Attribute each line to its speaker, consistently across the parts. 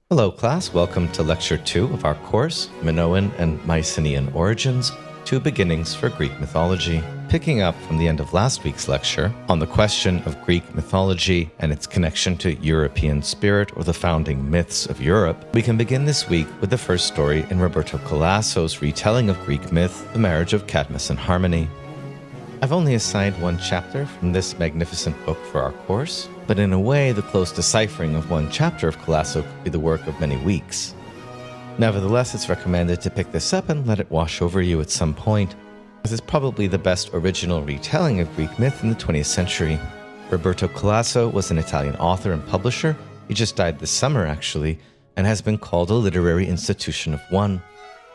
Speaker 1: Hello class, welcome to Lecture 2 of our course, Minoan and Mycenean Origins, Two Beginnings for Greek Mythology. Picking up from the end of last week's lecture on the question of Greek mythology and its connection to European spirit or the founding myths of Europe, we can begin this week with the first story in Roberto Calasso's retelling of Greek myth, The Marriage of Cadmus and Harmony. I've only assigned one chapter from this magnificent book for our course, but in a way the close deciphering of one chapter of Calasso could be the work of many weeks. Nevertheless, it's recommended to pick this up and let it wash over you at some point, as it's probably the best original retelling of Greek myth in the 20th century. Roberto Calasso was an Italian author and publisher. He just died this summer, actually, and has been called a literary institution of one.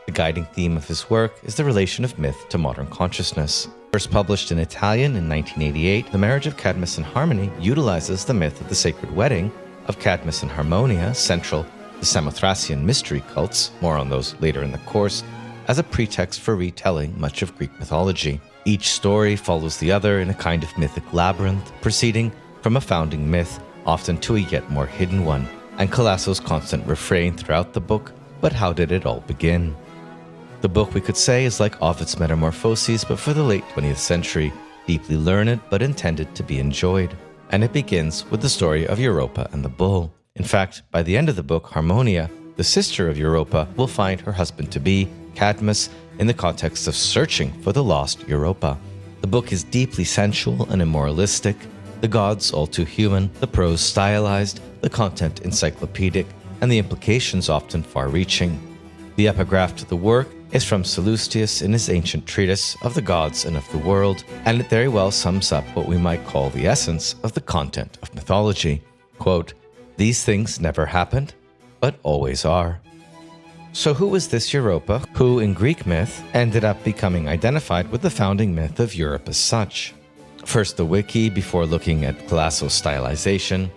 Speaker 1: The guiding theme of his work is the relation of myth to modern consciousness. First published in Italian in 1988, The Marriage of Cadmus and Harmony utilizes the myth of the sacred wedding of Cadmus and Harmonia, central to Samothracian mystery cults, more on those later in the course, as a pretext for retelling much of Greek mythology. Each story follows the other in a kind of mythic labyrinth, proceeding from a founding myth, often to a yet more hidden one, and Calasso's constant refrain throughout the book, but how did it all begin? The book, we could say, is like Ovid's Metamorphoses, but for the late 20th century, deeply learned but intended to be enjoyed. And it begins with the story of Europa and the bull. In fact, by the end of the book, Harmonia, the sister of Europa, will find her husband-to-be, Cadmus, in the context of searching for the lost Europa. The book is deeply sensual and immoralistic, the gods all too human, the prose stylized, the content encyclopedic, and the implications often far-reaching. The epigraph to the work is from Sallustius in his ancient treatise of the gods and of the world, and it very well sums up what we might call the essence of the content of mythology. Quote, "These things never happened, but always are." So who was this Europa, who in Greek myth ended up becoming identified with the founding myth of Europe as such? First the wiki before looking at Calasso's stylization.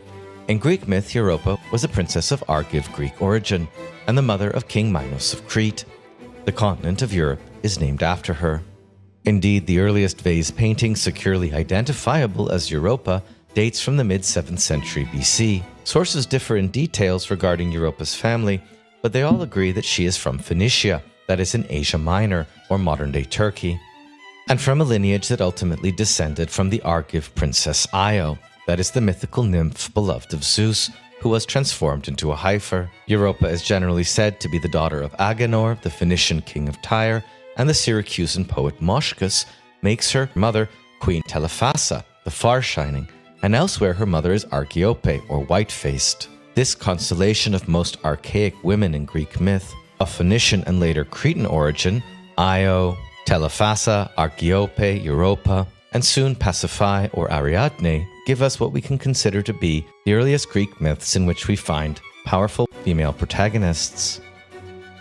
Speaker 1: In Greek myth, Europa was a princess of Argive Greek origin and the mother of King Minos of Crete. The continent of Europe is named after her. Indeed, the earliest vase painting securely identifiable as Europa dates from the mid-7th century BC. Sources differ in details regarding Europa's family, but they all agree that she is from Phoenicia, that is in Asia Minor, or modern-day Turkey, and from a lineage that ultimately descended from the Argive princess Io, that is the mythical nymph beloved of Zeus, who was transformed into a heifer. Europa is generally said to be the daughter of Agenor, the Phoenician king of Tyre, and the Syracusan poet Moschus makes her mother Queen Telephassa, the far-shining, and elsewhere her mother is Archeope, or white-faced. This constellation of most archaic women in Greek myth, of Phoenician and later Cretan origin, Io, Telephassa, Archeope, Europa, and soon Pasiphae or Ariadne, give us what we can consider to be the earliest Greek myths in which we find powerful female protagonists.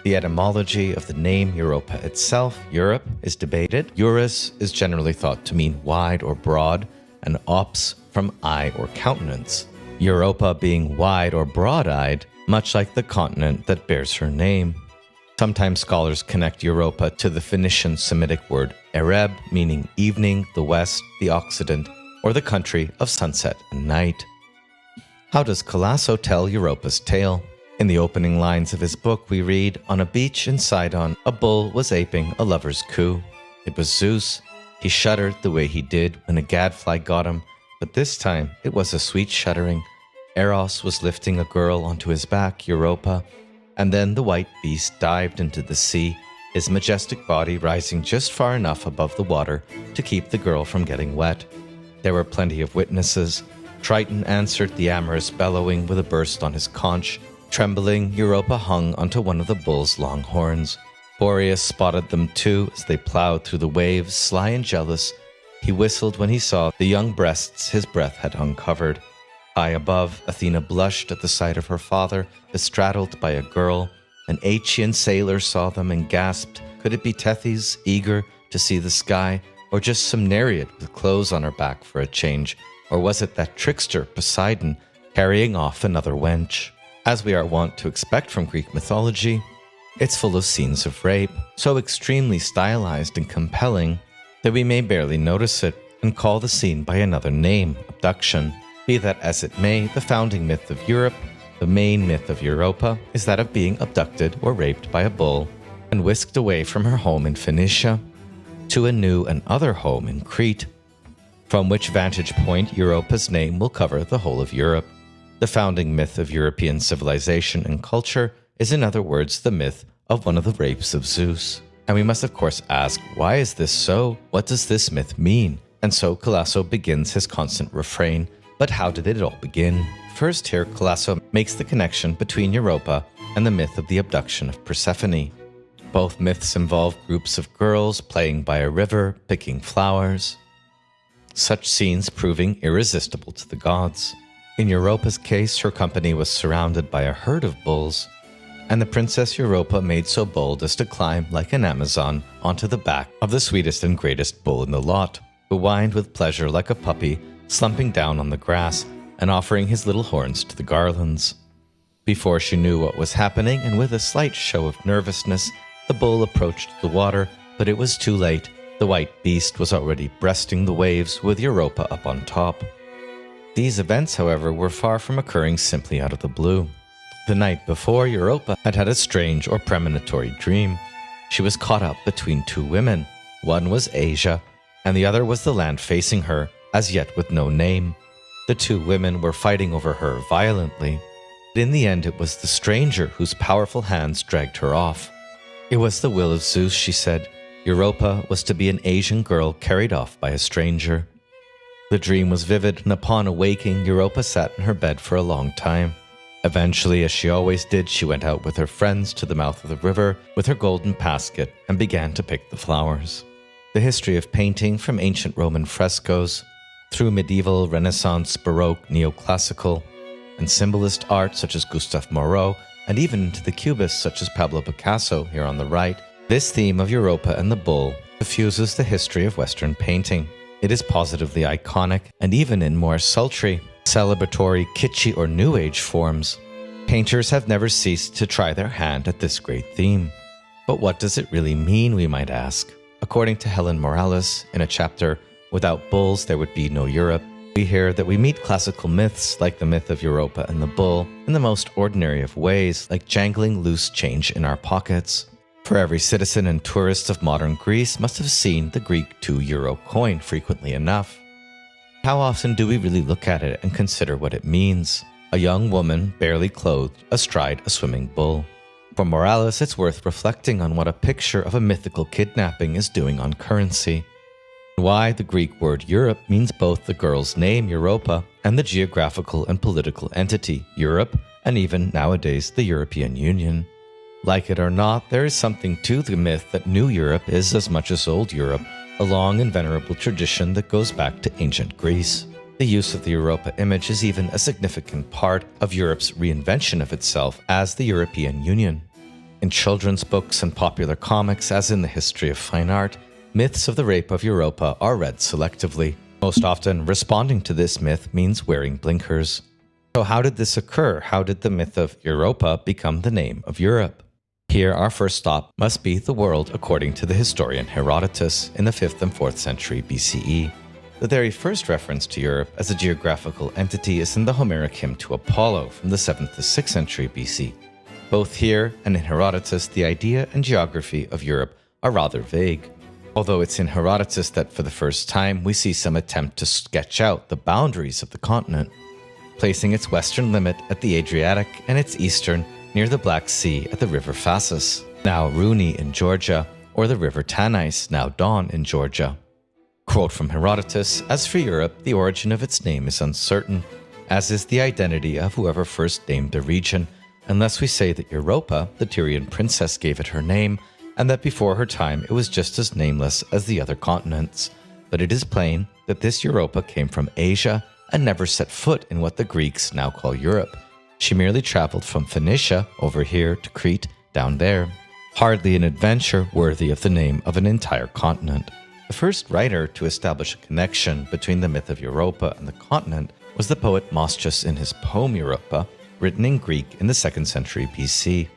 Speaker 1: The etymology of the name Europa itself, Europe, is debated. Eurus is generally thought to mean wide or broad, and ops from eye or countenance. Europa being wide or broad-eyed, much like the continent that bears her name. Sometimes scholars connect Europa to the Phoenician Semitic word Ereb, meaning evening, the west, the occident, or the country of sunset and night. How does Calasso tell Europa's tale? In the opening lines of his book we read, "On a beach in Sidon, a bull was aping a lover's coo. It was Zeus. He shuddered the way he did when a gadfly got him, but this time it was a sweet shuddering. Eros was lifting a girl onto his back, Europa, and then the white beast dived into the sea, his majestic body rising just far enough above the water to keep the girl from getting wet. There were plenty of witnesses. Triton answered the amorous bellowing with a burst on his conch. Trembling, Europa hung onto one of the bull's long horns. Boreas spotted them too as they plowed through the waves, sly and jealous. He whistled when he saw the young breasts his breath had uncovered. High above, Athena blushed at the sight of her father, bestraddled by a girl. An Aeaean sailor saw them and gasped, could it be Tethys, eager to see the sky, or just some Nereid with clothes on her back for a change? Or was it that trickster, Poseidon, carrying off another wench? As we are wont to expect from Greek mythology, it's full of scenes of rape, so extremely stylized and compelling that we may barely notice it and call the scene by another name, abduction. Be that as it may, the founding myth of Europe The main myth of Europa is that of being abducted or raped by a bull and whisked away from her home in Phoenicia to a new and other home in Crete, from which vantage point Europa's name will cover the whole of Europe. The founding myth of European civilization and culture is, in other words, the myth of one of the rapes of Zeus. And we must of course ask, why is this so? What does this myth mean? And so Calasso begins his constant refrain, but how did it all begin? First here, Calasso makes the connection between Europa and the myth of the abduction of Persephone. Both myths involve groups of girls playing by a river, picking flowers, such scenes proving irresistible to the gods. In Europa's case, her company was surrounded by a herd of bulls, and the Princess Europa made so bold as to climb like an Amazon onto the back of the sweetest and greatest bull in the lot, who whined with pleasure like a puppy, slumping down on the grass and offering his little horns to the garlands. Before she knew what was happening, and with a slight show of nervousness, the bull approached the water, but it was too late. The white beast was already breasting the waves with Europa up on top. These events, however, were far from occurring simply out of the blue. The night before, Europa had had a strange or premonitory dream. She was caught up between two women. One was Asia, and the other was the land facing her, as yet with no name. The two women were fighting over her violently. But in the end, it was the stranger whose powerful hands dragged her off. It was the will of Zeus, she said. Europa was to be an Asian girl carried off by a stranger. The dream was vivid, and upon awaking, Europa sat in her bed for a long time. Eventually, as she always did, she went out with her friends to the mouth of the river with her golden basket and began to pick the flowers. The history of painting, from ancient Roman frescoes through medieval, Renaissance, Baroque, neoclassical, and symbolist art such as Gustave Moreau, and even into the cubists such as Pablo Picasso here on the right, this theme of Europa and the bull diffuses the history of Western painting. It is positively iconic, and even in more sultry, celebratory, kitschy, or New Age forms, painters have never ceased to try their hand at this great theme. But what does it really mean, we might ask? According to Helen Morales, in a chapter, Without Bulls There Would Be No Europe, we hear that we meet classical myths like the myth of Europa and the bull in the most ordinary of ways, like jangling loose change in our pockets. For every citizen and tourist of modern Greece must have seen the Greek 2 euro coin frequently enough. How often do we really look at it and consider what it means? A young woman, barely clothed, astride a swimming bull. For Morales, it's worth reflecting on what a picture of a mythical kidnapping is doing on currency. Why the Greek word Europe means both the girl's name, Europa, and the geographical and political entity, Europe, and even nowadays the European Union. Like it or not, there is something to the myth that New Europe is as much as Old Europe, a long and venerable tradition that goes back to ancient Greece. The use of the Europa image is even a significant part of Europe's reinvention of itself as the European Union. In children's books and popular comics, as in the history of fine art, myths of the rape of Europa are read selectively. Most often, responding to this myth means wearing blinkers. So how did this occur? How did the myth of Europa become the name of Europe? Here, our first stop must be the world according to the historian Herodotus in the 5th and 4th century BCE. The very first reference to Europe as a geographical entity is in the Homeric hymn to Apollo from the 7th to 6th century BC. Both here and in Herodotus, the idea and geography of Europe are rather vague. Although it's in Herodotus that for the first time we see some attempt to sketch out the boundaries of the continent, placing its western limit at the Adriatic and its eastern near the Black Sea at the river Phasis, now Runi in Georgia, or the river Tanais, now Don in Georgia. Quote from Herodotus, "As for Europe, the origin of its name is uncertain, as is the identity of whoever first named the region, unless we say that Europa, the Tyrian princess, gave it her name, and that before her time it was just as nameless as the other continents. But it is plain that this Europa came from Asia and never set foot in what the Greeks now call Europe. She merely traveled from Phoenicia, over here, to Crete, down there. Hardly an adventure worthy of the name of an entire continent." The first writer to establish a connection between the myth of Europa and the continent was the poet Moschus in his poem Europa, written in Greek in the 2nd century BC.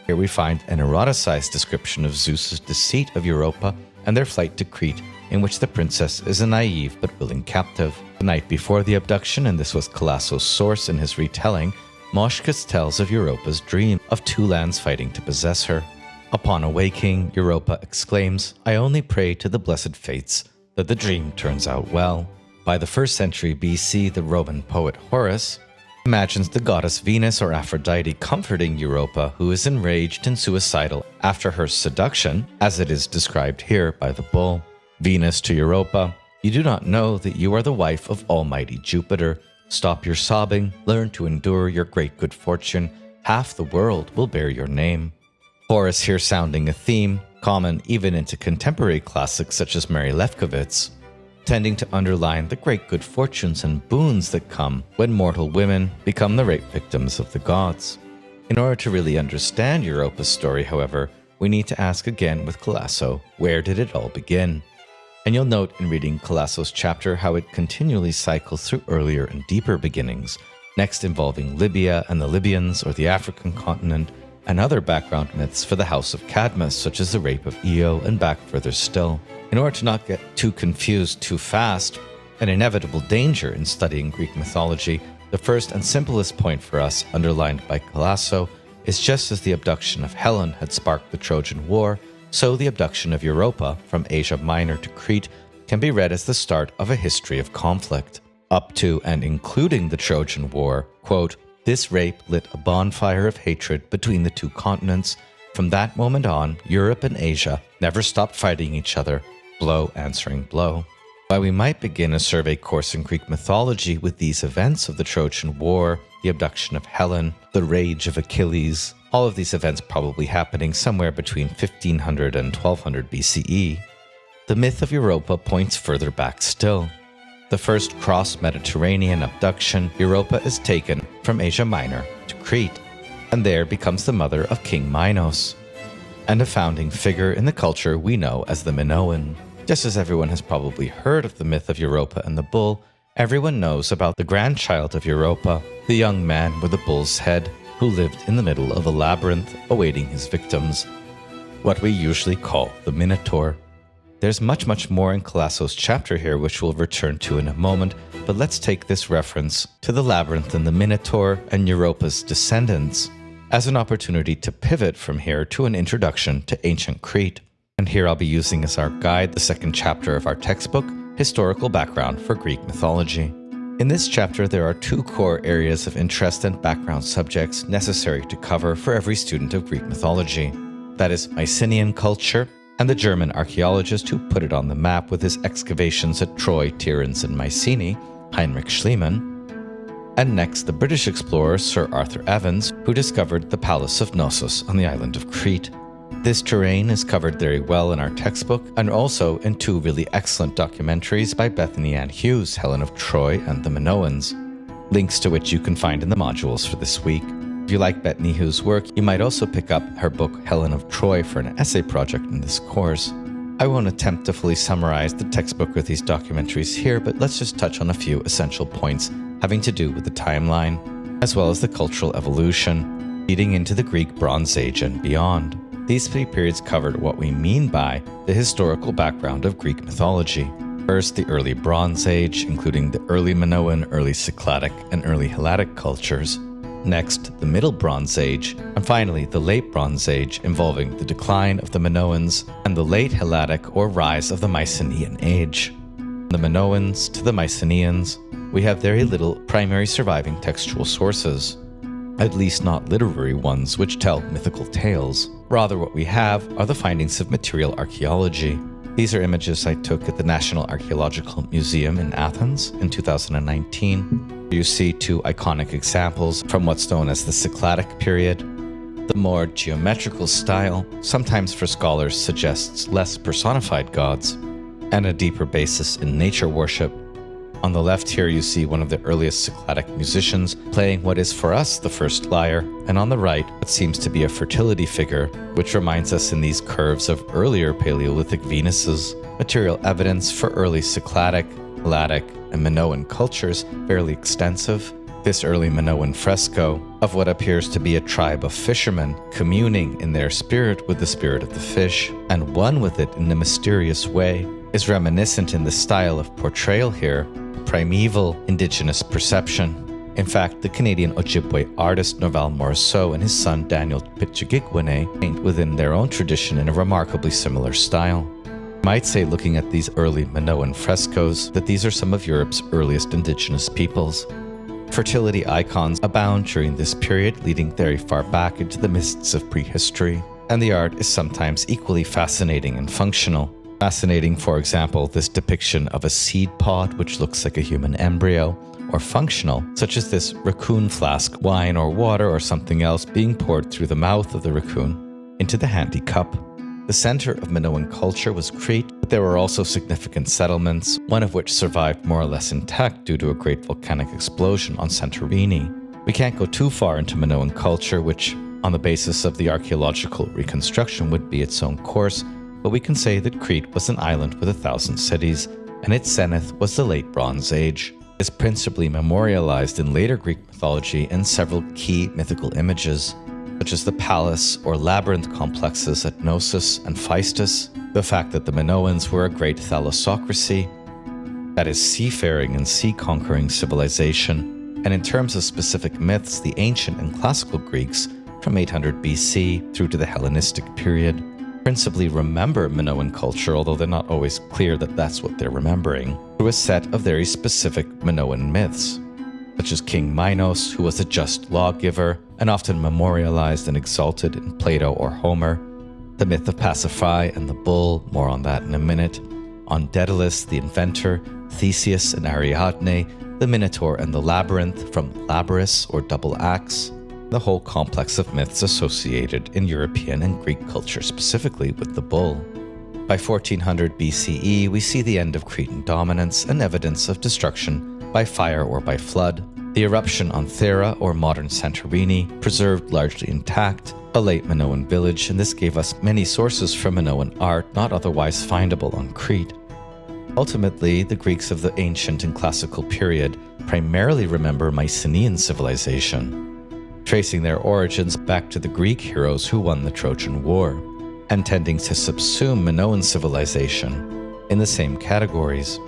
Speaker 1: Here we find an eroticized description of Zeus's deceit of Europa and their flight to Crete, in which the princess is a naive but willing captive. The night before the abduction, and this was Calasso's source in his retelling, Moschus tells of Europa's dream of two lands fighting to possess her. Upon awaking, Europa exclaims, "I only pray to the blessed fates that the dream turns out well." By the 1st century BC, the Roman poet Horace imagines the goddess Venus or Aphrodite comforting Europa, who is enraged and suicidal after her seduction, as it is described here by the bull. Venus to Europa, "You do not know that you are the wife of Almighty Jupiter. Stop your sobbing, learn to endure your great good fortune. Half the world will bear your name." Horace here sounding a theme, common even into contemporary classics such as Mary Lefkowitz, tending to underline the great good fortunes and boons that come when mortal women become the rape victims of the gods. In order to really understand Europa's story, however, we need to ask again with Calasso, where did it all begin? And you'll note in reading Calasso's chapter how it continually cycles through earlier and deeper beginnings, next involving Libya and the Libyans or the African continent, and other background myths for the House of Cadmus, such as the rape of Io, and back further still. In order to not get too confused too fast, an inevitable danger in studying Greek mythology, the first and simplest point for us, underlined by Calasso, is just as the abduction of Helen had sparked the Trojan War, so the abduction of Europa from Asia Minor to Crete can be read as the start of a history of conflict. Up to and including the Trojan War, quote, "This rape lit a bonfire of hatred between the two continents. From that moment on, Europe and Asia never stopped fighting each other, blow answering blow." While we might begin a survey course in Greek mythology with these events of the Trojan War, the abduction of Helen, the rage of Achilles, all of these events probably happening somewhere between 1500 and 1200 BCE, the myth of Europa points further back still. The first cross-Mediterranean abduction, Europa is taken from Asia Minor to Crete, and there becomes the mother of King Minos, and a founding figure in the culture we know as the Minoan. Just as everyone has probably heard of the myth of Europa and the bull, everyone knows about the grandchild of Europa, the young man with the bull's head, who lived in the middle of a labyrinth awaiting his victims, what we usually call the Minotaur. There's much more in Calasso's chapter here, which we'll return to in a moment, but let's take this reference to the labyrinth and the Minotaur and Europa's descendants as an opportunity to pivot from here to an introduction to ancient Crete. And here I'll be using as our guide the 2nd chapter of our textbook, Historical Background for Greek Mythology. In this chapter, there are 2 core areas of interest and background subjects necessary to cover for every student of Greek mythology. That is Mycenean culture, and the German archaeologist who put it on the map with his excavations at Troy, Tiryns, and Mycenae, Heinrich Schliemann. And next, the British explorer Sir Arthur Evans, who discovered the Palace of Knossos on the island of Crete. This terrain is covered very well in our textbook, and also in 2 really excellent documentaries by Bethany Ann Hughes, Helen of Troy and the Minoans, links to which you can find in the modules for this week. If you like Bethany Hughes' work, you might also pick up her book Helen of Troy for an essay project in this course. I won't attempt to fully summarize the textbook with these documentaries here, but let's just touch on a few essential points having to do with the timeline, as well as the cultural evolution, leading into the Greek Bronze Age and beyond. These 3 periods covered what we mean by the historical background of Greek mythology. First, the early Bronze Age, including the early Minoan, early Cycladic, and early Helladic cultures. Next, the Middle Bronze Age, and finally the Late Bronze Age, involving the decline of the Minoans and the Late Helladic or rise of the Mycenean Age. From the Minoans to the Myceneans, we have very little primary surviving textual sources, at least not literary ones which tell mythical tales. Rather, what we have are the findings of material archaeology. These are images I took at the National Archaeological Museum in Athens in 2019. You see 2 iconic examples from what's known as the Cycladic period. The more geometrical style, sometimes for scholars, suggests less personified gods, and a deeper basis in nature worship. On the left here you see one of the earliest Cycladic musicians playing what is for us the first lyre, and on the right what seems to be a fertility figure, which reminds us in these curves of earlier Paleolithic Venuses. Material evidence for early Cycladic, Helladic, and Minoan cultures fairly extensive. This early Minoan fresco of what appears to be a tribe of fishermen communing in their spirit with the spirit of the fish, and one with it in a mysterious way, is reminiscent in the style of portrayal here, primeval indigenous perception. In fact, the Canadian Ojibwe artist Norval Morrisseau and his son Daniel Pichigigwene paint within their own tradition in a remarkably similar style. You might say, looking at these early Minoan frescoes, that these are some of Europe's earliest indigenous peoples. Fertility icons abound during this period, leading very far back into the mists of prehistory, and the art is sometimes equally fascinating and functional. Fascinating, for example, this depiction of a seed pod which looks like a human embryo, or functional, such as this raccoon flask, wine or water or something else being poured through the mouth of the raccoon into the handy cup. The center of Minoan culture was Crete, but there were also significant settlements, one of which survived more or less intact due to a great volcanic explosion on Santorini. We can't go too far into Minoan culture, which, on the basis of the archaeological reconstruction, would be its own course, but we can say that Crete was an island with 1,000 cities, and its zenith was the Late Bronze Age. It is principally memorialized in later Greek mythology in several key mythical images, such as the palace or labyrinth complexes at Knossos and Phaistos, the fact that the Minoans were a great thalassocracy, that is, seafaring and sea-conquering civilization, and in terms of specific myths, the ancient and classical Greeks from 800 BC through to the Hellenistic period principally remember Minoan culture, although they're not always clear that that's what they're remembering, through a set of very specific Minoan myths, such as King Minos, who was a just lawgiver and often memorialized and exalted in Plato or Homer, the myth of Pasiphae and the bull, more on that in a minute, on Daedalus, the inventor, Theseus and Ariadne, the Minotaur and the labyrinth from Labyrinth or double axe, the whole complex of myths associated in European and Greek culture, specifically with the bull. By 1400 BCE, we see the end of Cretan dominance and evidence of destruction by fire or by flood, the eruption on Thera or modern Santorini, preserved largely intact, a late Minoan village, and this gave us many sources for Minoan art not otherwise findable on Crete. Ultimately, the Greeks of the ancient and classical period primarily remember Mycenean civilization, tracing their origins back to the Greek heroes who won the Trojan War, and tending to subsume Minoan civilization in the same categories.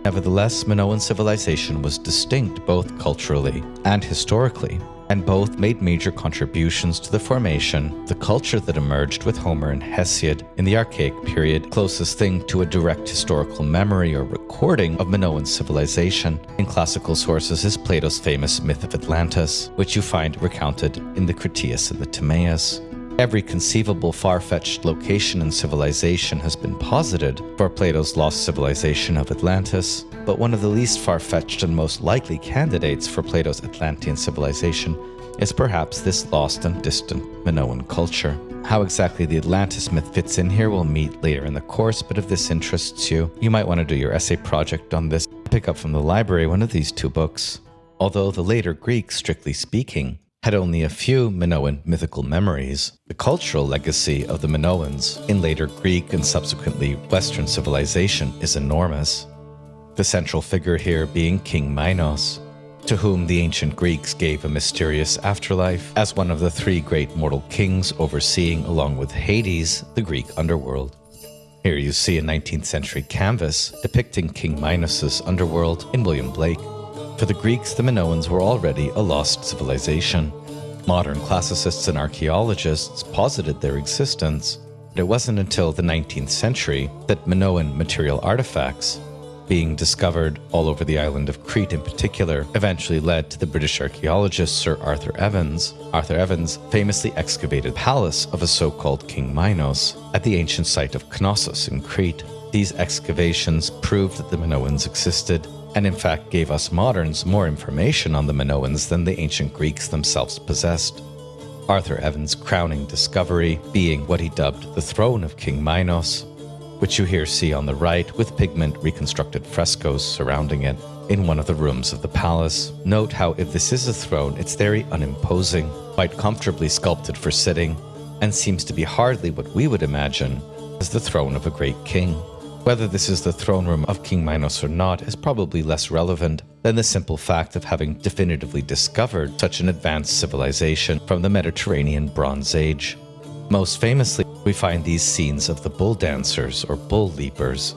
Speaker 1: Nevertheless, Minoan civilization was distinct both culturally and historically, and both made major contributions to the formation, the culture that emerged with Homer and Hesiod in the Archaic period, closest thing to a direct historical memory or recording of Minoan civilization in classical sources is Plato's famous myth of Atlantis, which you find recounted in the Critias and the Timaeus. Every conceivable far-fetched location and civilization has been posited for Plato's lost civilization of Atlantis, but one of the least far-fetched and most likely candidates for Plato's Atlantean civilization is perhaps this lost and distant Minoan culture. How exactly the Atlantis myth fits in here we'll meet later in the course, but if this interests you, you might want to do your essay project on this. Pick up from the library one of these two books. Although the later Greeks, strictly speaking, had only a few Minoan mythical memories, the cultural legacy of the Minoans in later Greek and subsequently Western civilization is enormous. The central figure here being King Minos, to whom the ancient Greeks gave a mysterious afterlife as one of the three great mortal kings overseeing, along with Hades, the Greek underworld. Here you see a 19th century canvas depicting King Minos' underworld in William Blake. For the Greeks, the Minoans were already a lost civilization. Modern classicists and archaeologists posited their existence, but it wasn't until the 19th century that Minoan material artifacts, being discovered all over the island of Crete in particular, eventually led to the British archaeologist Sir Arthur Evans. Arthur Evans famously excavated the palace of a so-called King Minos at the ancient site of Knossos in Crete. These excavations proved that the Minoans existed, and in fact gave us moderns more information on the Minoans than the ancient Greeks themselves possessed. Arthur Evans' crowning discovery being what he dubbed the throne of King Minos, which you here see on the right with pigment reconstructed frescoes surrounding it in one of the rooms of the palace. Note how if this is a throne, it's very unimposing, quite comfortably sculpted for sitting, and seems to be hardly what we would imagine as the throne of a great king. Whether this is the throne room of King Minos or not is probably less relevant than the simple fact of having definitively discovered such an advanced civilization from the Mediterranean Bronze Age. Most famously, we find these scenes of the bull dancers or bull leapers.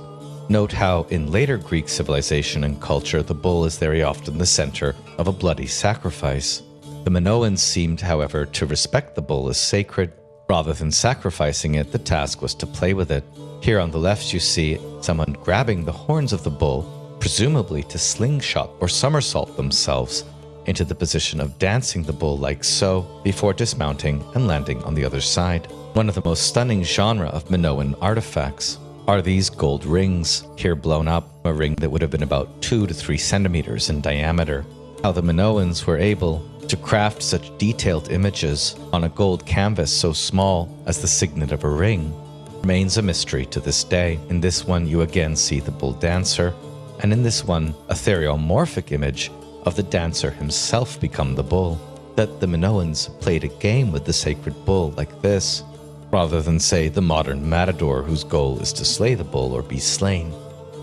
Speaker 1: Note how in later Greek civilization and culture, the bull is very often the center of a bloody sacrifice. The Minoans seemed, however, to respect the bull as sacred. Rather than sacrificing it, the task was to play with it. Here on the left you see someone grabbing the horns of the bull, presumably to slingshot or somersault themselves into the position of dancing the bull like so, before dismounting and landing on the other side. One of the most stunning genre of Minoan artifacts are these gold rings, here blown up, a ring that would have been about 2 to 3 centimeters in diameter. How the Minoans were able to craft such detailed images on a gold canvas so small as the signet of a ring remains a mystery to this day. In this one you again see the bull dancer, and in this one a theriomorphic image of the dancer himself become the bull. That the Minoans played a game with the sacred bull like this, rather than say the modern matador whose goal is to slay the bull or be slain,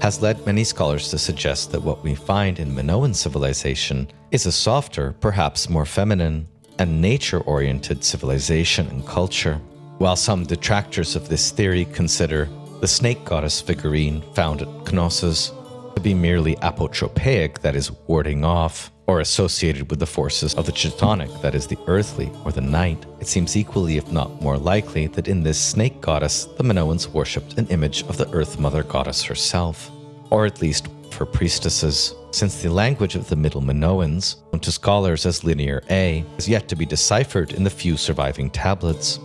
Speaker 1: has led many scholars to suggest that what we find in Minoan civilization is a softer, perhaps more feminine, and nature-oriented civilization and culture. While some detractors of this theory consider the snake goddess figurine found at Knossos to be merely apotropaic, that is, warding off, or associated with the forces of the Chthonic, that is, the earthly or the night, it seems equally, if not more likely, that in this snake goddess, the Minoans worshipped an image of the Earth Mother goddess herself, or at least her priestesses, since the language of the Middle Minoans, known to scholars as Linear A, is yet to be deciphered in the few surviving tablets.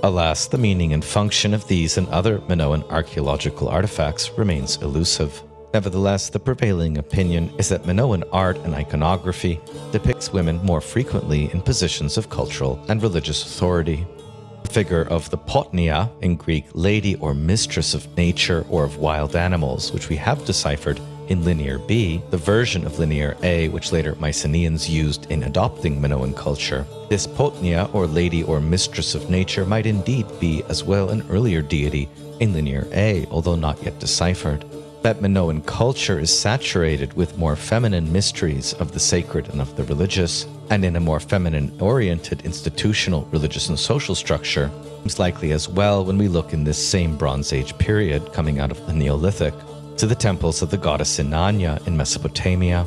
Speaker 1: Alas, the meaning and function of these and other Minoan archaeological artifacts remains elusive. Nevertheless, the prevailing opinion is that Minoan art and iconography depicts women more frequently in positions of cultural and religious authority. The figure of the potnia, in Greek lady or mistress of nature or of wild animals, which we have deciphered in Linear B, the version of Linear A which later Myceneans used in adopting Minoan culture. This potnia, or lady or mistress of nature, might indeed be as well an earlier deity in Linear A, although not yet deciphered. That Minoan culture is saturated with more feminine mysteries of the sacred and of the religious, and in a more feminine-oriented institutional, religious, and social structure, seems likely as well when we look in this same Bronze Age period coming out of the Neolithic to the temples of the goddess Inanna in Mesopotamia.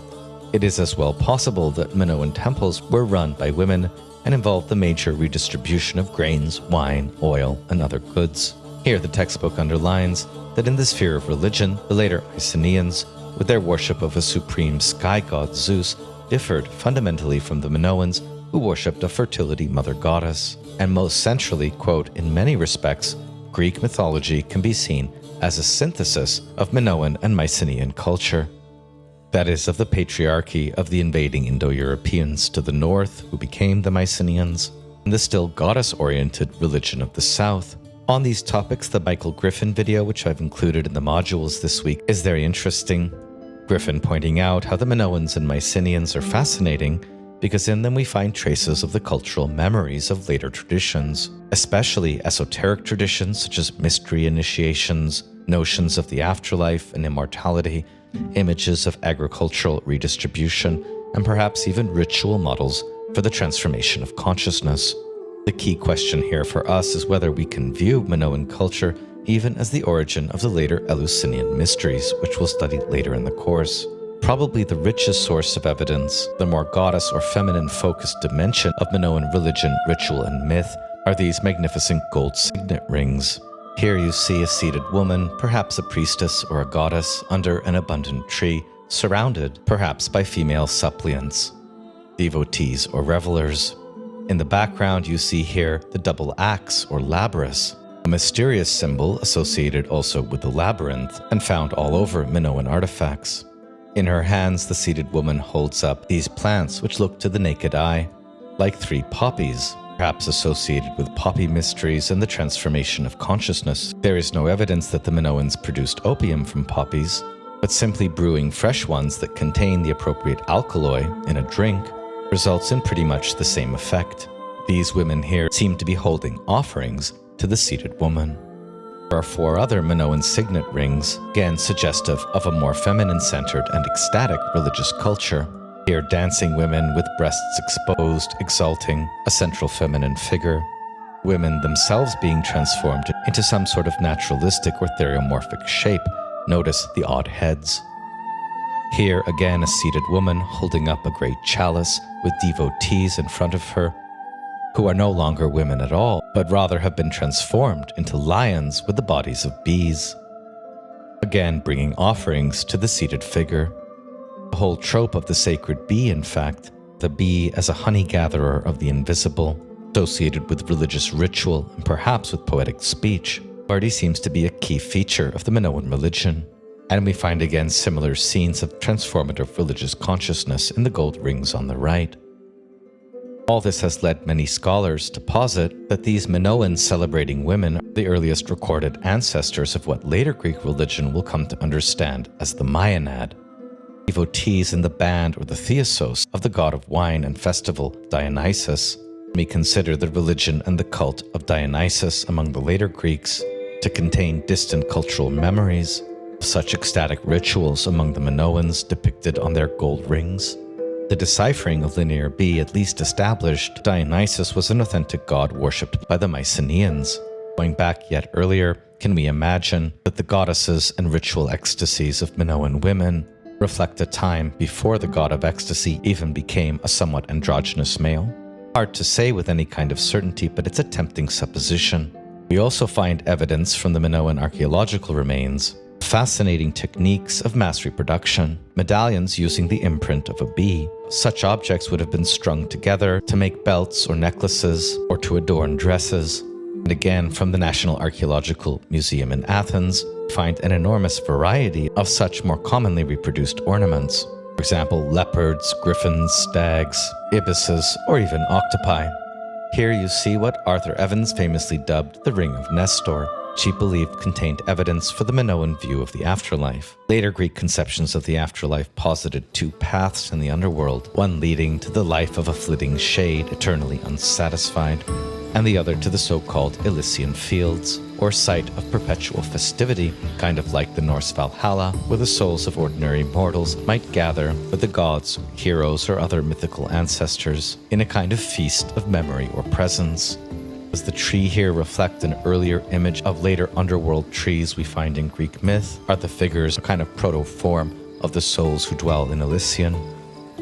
Speaker 1: It is as well possible that Minoan temples were run by women and involved the major redistribution of grains, wine, oil, and other goods. Here the textbook underlines that in the sphere of religion, the later Myceneans, with their worship of a supreme sky god Zeus, differed fundamentally from the Minoans, who worshipped a fertility mother goddess. And most centrally, quote, in many respects, Greek mythology can be seen as a synthesis of Minoan and Mycenean culture. That is, of the patriarchy of the invading Indo-Europeans to the north, who became the Myceneans, and the still goddess-oriented religion of the south. On these topics, the Michael Griffin video, which I've included in the modules this week, is very interesting. Griffin pointing out how the Minoans and Myceneans are fascinating because in them we find traces of the cultural memories of later traditions, especially esoteric traditions such as mystery initiations, notions of the afterlife and immortality, images of agricultural redistribution, and perhaps even ritual models for the transformation of consciousness. The key question here for us is whether we can view Minoan culture even as the origin of the later Eleusinian mysteries, which we'll study later in the course. Probably the richest source of evidence, the more goddess or feminine-focused dimension of Minoan religion, ritual, and myth, are these magnificent gold signet rings. Here you see a seated woman, perhaps a priestess or a goddess, under an abundant tree, surrounded perhaps by female suppliants, devotees, or revelers. In the background you see here the double axe or labrys, a mysterious symbol associated also with the labyrinth and found all over Minoan artifacts. In her hands the seated woman holds up these plants which look to the naked eye like 3 poppies, perhaps associated with poppy mysteries and the transformation of consciousness. There is no evidence that the Minoans produced opium from poppies, but simply brewing fresh ones that contain the appropriate alkaloid in a drink results in pretty much the same effect. These women here seem to be holding offerings to the seated woman. There are 4 other Minoan signet rings, again suggestive of a more feminine-centered and ecstatic religious culture. Here dancing women with breasts exposed, exalting a central feminine figure. Women themselves being transformed into some sort of naturalistic or theriomorphic shape. Notice the odd heads. Here again a seated woman holding up a great chalice with devotees in front of her, who are no longer women at all, but rather have been transformed into lions with the bodies of bees. Again bringing offerings to the seated figure. The whole trope of the sacred bee, in fact, the bee as a honey-gatherer of the invisible, associated with religious ritual and perhaps with poetic speech, already seems to be a key feature of the Minoan religion. And we find again similar scenes of transformative religious consciousness in the gold rings on the right. All this has led many scholars to posit that these Minoans celebrating women are the earliest recorded ancestors of what later Greek religion will come to understand as the Maienad, devotees in the band or the theosos of the god of wine and festival Dionysus. We consider the religion and the cult of Dionysus among the later Greeks to contain distant cultural memories of such ecstatic rituals among the Minoans depicted on their gold rings. The deciphering of Linear B at least established Dionysus was an authentic god worshipped by the Myceneans. Going back yet earlier, can we imagine that the goddesses and ritual ecstasies of Minoan women reflect a time before the god of ecstasy even became a somewhat androgynous male? Hard to say with any kind of certainty, but it's a tempting supposition. We also find evidence from the Minoan archaeological remains, fascinating techniques of mass reproduction, medallions using the imprint of a bee. Such objects would have been strung together to make belts or necklaces or to adorn dresses. And again, from the National Archaeological Museum in Athens, we find an enormous variety of such more commonly reproduced ornaments. For example, leopards, griffins, stags, ibises, or even octopi. Here you see what Arthur Evans famously dubbed the Ring of Nestor, which he believed contained evidence for the Minoan view of the afterlife. Later Greek conceptions of the afterlife posited two paths in the underworld, one leading to the life of a flitting shade eternally unsatisfied, and the other to the so-called Elysian fields, or site of perpetual festivity, kind of like the Norse Valhalla, where the souls of ordinary mortals might gather with the gods, heroes, or other mythical ancestors in a kind of feast of memory or presence. Does the tree here reflect an earlier image of later underworld trees we find in Greek myth? Are the figures a kind of proto-form of the souls who dwell in Elysian?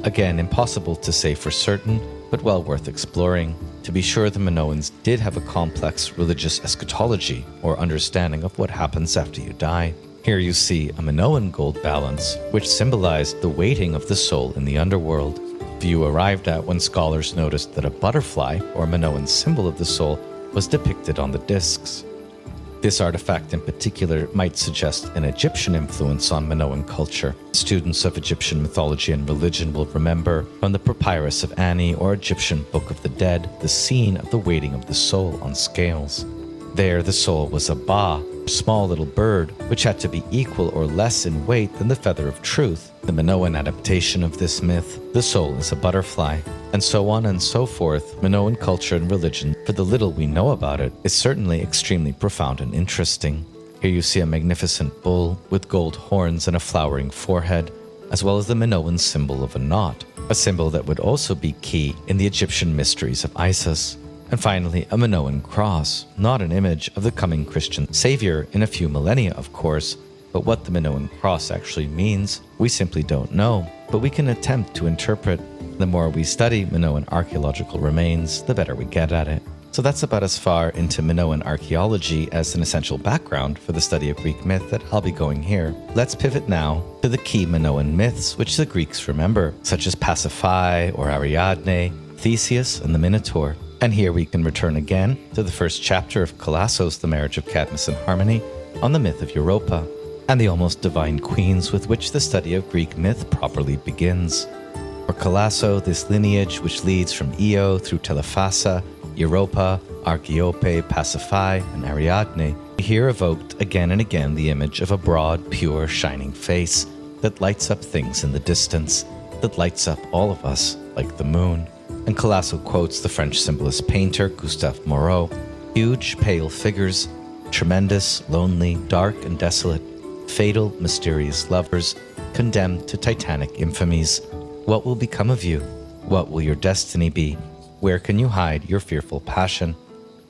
Speaker 1: Again, impossible to say for certain, but well worth exploring. To be sure, the Minoans did have a complex religious eschatology, or understanding of what happens after you die. Here you see a Minoan gold balance, which symbolized the waiting of the soul in the underworld. View arrived at when scholars noticed that a butterfly, or Minoan symbol of the soul, was depicted on the discs. This artifact in particular might suggest an Egyptian influence on Minoan culture. Students of Egyptian mythology and religion will remember from the Papyrus of Ani or Egyptian Book of the Dead the scene of the waiting of the soul on scales. There the soul was a ba, a small little bird, which had to be equal or less in weight than the feather of truth. The Minoan adaptation of this myth, the soul is a butterfly, and so on and so forth. Minoan culture and religion, for the little we know about it, is certainly extremely profound and interesting. Here you see a magnificent bull with gold horns and a flowering forehead, as well as the Minoan symbol of a knot, a symbol that would also be key in the Egyptian mysteries of Isis. And finally, a Minoan cross, not an image of the coming Christian savior in a few millennia, of course, but what the Minoan cross actually means, we simply don't know, but we can attempt to interpret. The more we study Minoan archaeological remains, the better we get at it. So that's about as far into Minoan archaeology as an essential background for the study of Greek myth that I'll be going here. Let's pivot now to the key Minoan myths which the Greeks remember, such as Pasiphae or Ariadne, Theseus, and the Minotaur. And here we can return again to the first chapter of Calasso's The Marriage of Cadmus and Harmony on the myth of Europa, and the almost divine queens with which the study of Greek myth properly begins. For Calasso, this lineage which leads from Io through Telephassa, Europa, Archeope, Pasiphae, and Ariadne, here evoked again and again the image of a broad, pure, shining face that lights up things in the distance, that lights up all of us like the moon. And Calasso quotes the French symbolist painter Gustave Moreau, huge, pale figures, tremendous, lonely, dark, and desolate, fatal, mysterious lovers, condemned to titanic infamies. What will become of you? What will your destiny be? Where can you hide your fearful passion?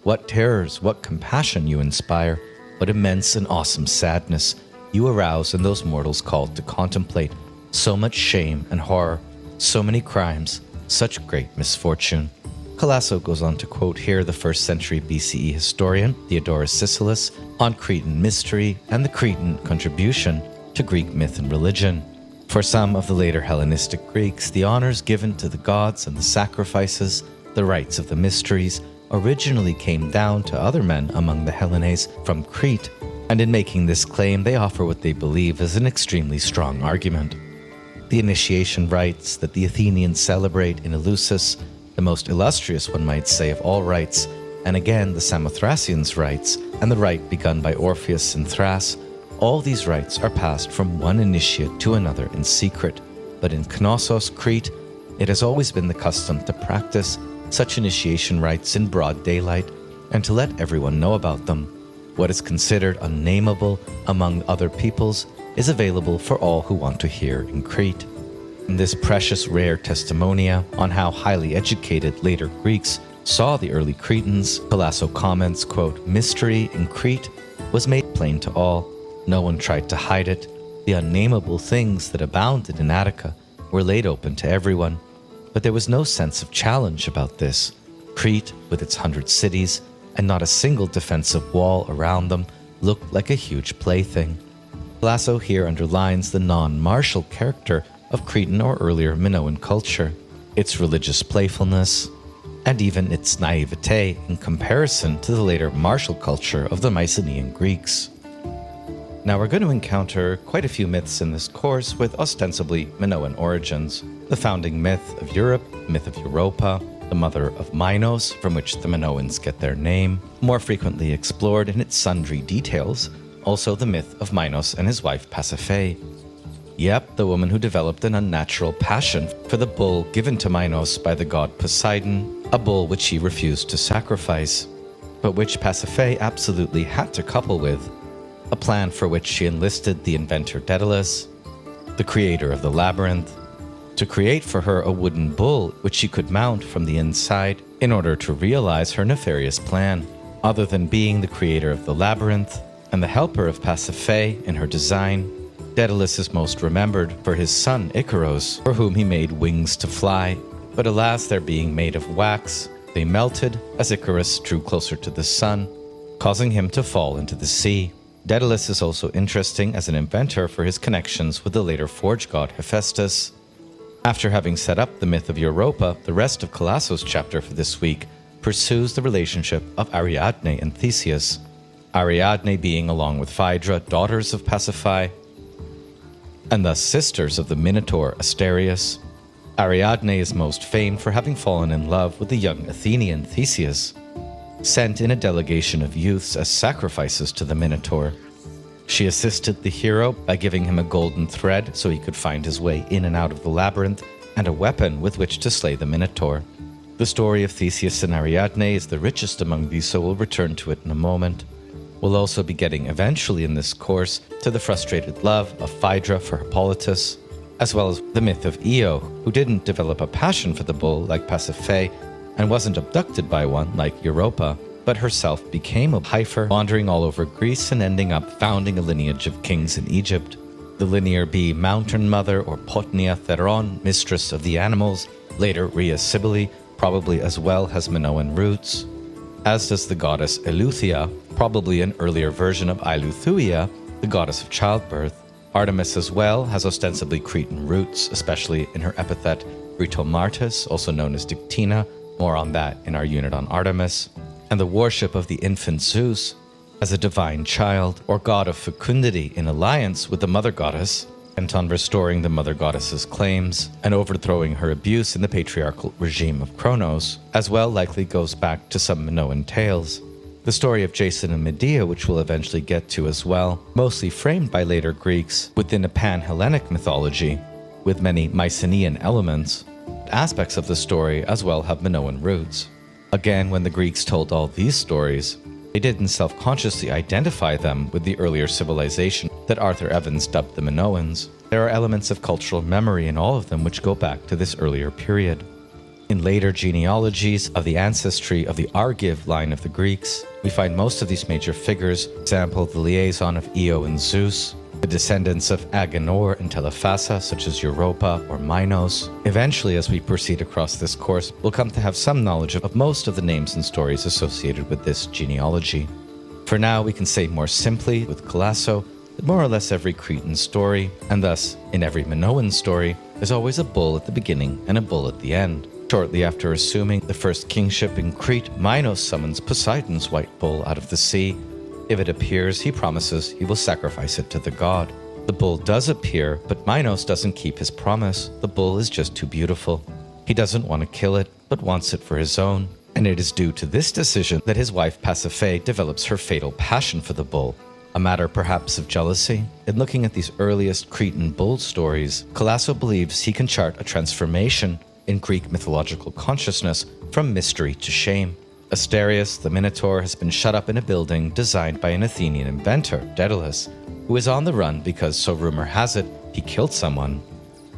Speaker 1: What terrors, what compassion you inspire, what immense and awesome sadness you arouse in those mortals called to contemplate So much shame and horror, so many crimes, such great misfortune. Calasso goes on to quote here the 1st century BCE historian Theodorus Siculus on Cretan mystery and the Cretan contribution to Greek myth and religion. For some of the later Hellenistic Greeks, the honors given to the gods and the sacrifices, the rites of the mysteries, originally came down to other men among the Hellenes from Crete, and in making this claim they offer what they believe is an extremely strong argument. The initiation rites that the Athenians celebrate in Eleusis, the most illustrious, one might say, of all rites, and again the Samothracians' rites, and the rite begun by Orpheus in Thrace, all these rites are passed from one initiate to another in secret, but in Knossos, Crete, it has always been the custom to practice such initiation rites in broad daylight and to let everyone know about them. What is considered unnameable among other peoples is available for all who want to hear in Crete. In this precious rare testimonia on how highly educated later Greeks saw the early Cretans, Calasso comments, quote, "Mystery in Crete was made plain to all. No one tried to hide it. The unnameable things that abounded in Attica were laid open to everyone. But there was no sense of challenge about this. Crete, with its 100 cities, and not a single defensive wall around them, looked like a huge plaything." Calasso here underlines the non-martial character of Cretan or earlier Minoan culture, its religious playfulness, and even its naivete in comparison to the later martial culture of the Mycenean Greeks. Now we're going to encounter quite a few myths in this course with ostensibly Minoan origins. The founding myth of Europe, myth of Europa, the mother of Minos, from which the Minoans get their name, more frequently explored in its sundry details, also the myth of Minos and his wife Pasiphae. Yep, the woman who developed an unnatural passion for the bull given to Minos by the god Poseidon, a bull which he refused to sacrifice, but which Pasiphae absolutely had to couple with, a plan for which she enlisted the inventor Daedalus, the creator of the labyrinth, to create for her a wooden bull which she could mount from the inside in order to realize her nefarious plan. Other than being the creator of the labyrinth and the helper of Pasiphae in her design, Daedalus is most remembered for his son Icaros, for whom he made wings to fly. But alas, their being made of wax, they melted as Icarus drew closer to the sun, causing him to fall into the sea. Daedalus is also interesting as an inventor for his connections with the later forge god Hephaestus. After having set up the myth of Europa, the rest of Calasso's chapter for this week pursues the relationship of Ariadne and Theseus. Ariadne being, along with Phaedra, daughters of Pasiphae, and thus sisters of the Minotaur Asterius. Ariadne is most famed for having fallen in love with the young Athenian Theseus, sent in a delegation of youths as sacrifices to the Minotaur. She assisted the hero by giving him a golden thread so he could find his way in and out of the labyrinth, and a weapon with which to slay the Minotaur. The story of Theseus and Ariadne is the richest among these, so we'll return to it in a moment. We'll also be getting eventually in this course to the frustrated love of Phaedra for Hippolytus, as well as the myth of Io, who didn't develop a passion for the bull like Pasiphae and wasn't abducted by one like Europa, but herself became a heifer, wandering all over Greece and ending up founding a lineage of kings in Egypt. The linear be Mountain Mother or Potnia Theron, mistress of the animals, later Rhea Cybele, probably as well has Minoan roots, as does the goddess Eleuthia, probably an earlier version of Eileithyia, the goddess of childbirth. Artemis as well has ostensibly Cretan roots, especially in her epithet Britomartis, also known as Dictina, more on that in our unit on Artemis. And the worship of the infant Zeus as a divine child or god of fecundity in alliance with the mother goddess, bent on restoring the mother goddess's claims and overthrowing her abuse in the patriarchal regime of Kronos, as well likely goes back to some Minoan tales. The story of Jason and Medea, which we'll eventually get to as well, mostly framed by later Greeks within a pan-Hellenic mythology, with many Mycenean elements. Aspects of the story as well have Minoan roots. Again, when the Greeks told all these stories, they didn't self-consciously identify them with the earlier civilization that Arthur Evans dubbed the Minoans. There are elements of cultural memory in all of them which go back to this earlier period. In later genealogies of the ancestry of the Argive line of the Greeks, we find most of these major figures, for example, the liaison of Io and Zeus, The descendants of Agenor and Telephassa, such as Europa or Minos. Eventually, as we proceed across this course, we'll come to have some knowledge of most of the names and stories associated with this genealogy. For now, we can say more simply with Calasso that more or less every Cretan story, and thus in every Minoan story, there's always a bull at the beginning and a bull at the end. Shortly after assuming the first kingship in Crete, Minos summons Poseidon's white bull out of the sea. If it appears, he promises he will sacrifice it to the god. The bull does appear, but Minos doesn't keep his promise. The bull is just too beautiful. He doesn't want to kill it, but wants it for his own. And it is due to this decision that his wife Pasiphae develops her fatal passion for the bull. A matter perhaps of jealousy? In looking at these earliest Cretan bull stories, Calasso believes he can chart a transformation in Greek mythological consciousness from mystery to shame. Asterius, the Minotaur, has been shut up in a building designed by an Athenian inventor, Daedalus, who is on the run because, so rumor has it, he killed someone.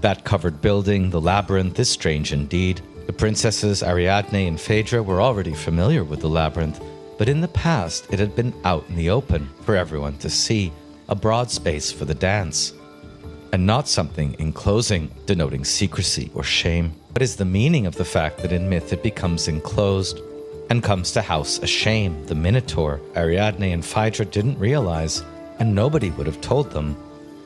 Speaker 1: That covered building, the labyrinth, is strange indeed. The princesses Ariadne and Phaedra were already familiar with the labyrinth, but in the past it had been out in the open for everyone to see, a broad space for the dance, and not something enclosing, denoting secrecy or shame. What is the meaning of the fact that in myth it becomes enclosed and comes to house a shame? The Minotaur, Ariadne, and Phaedra didn't realize, and nobody would have told them,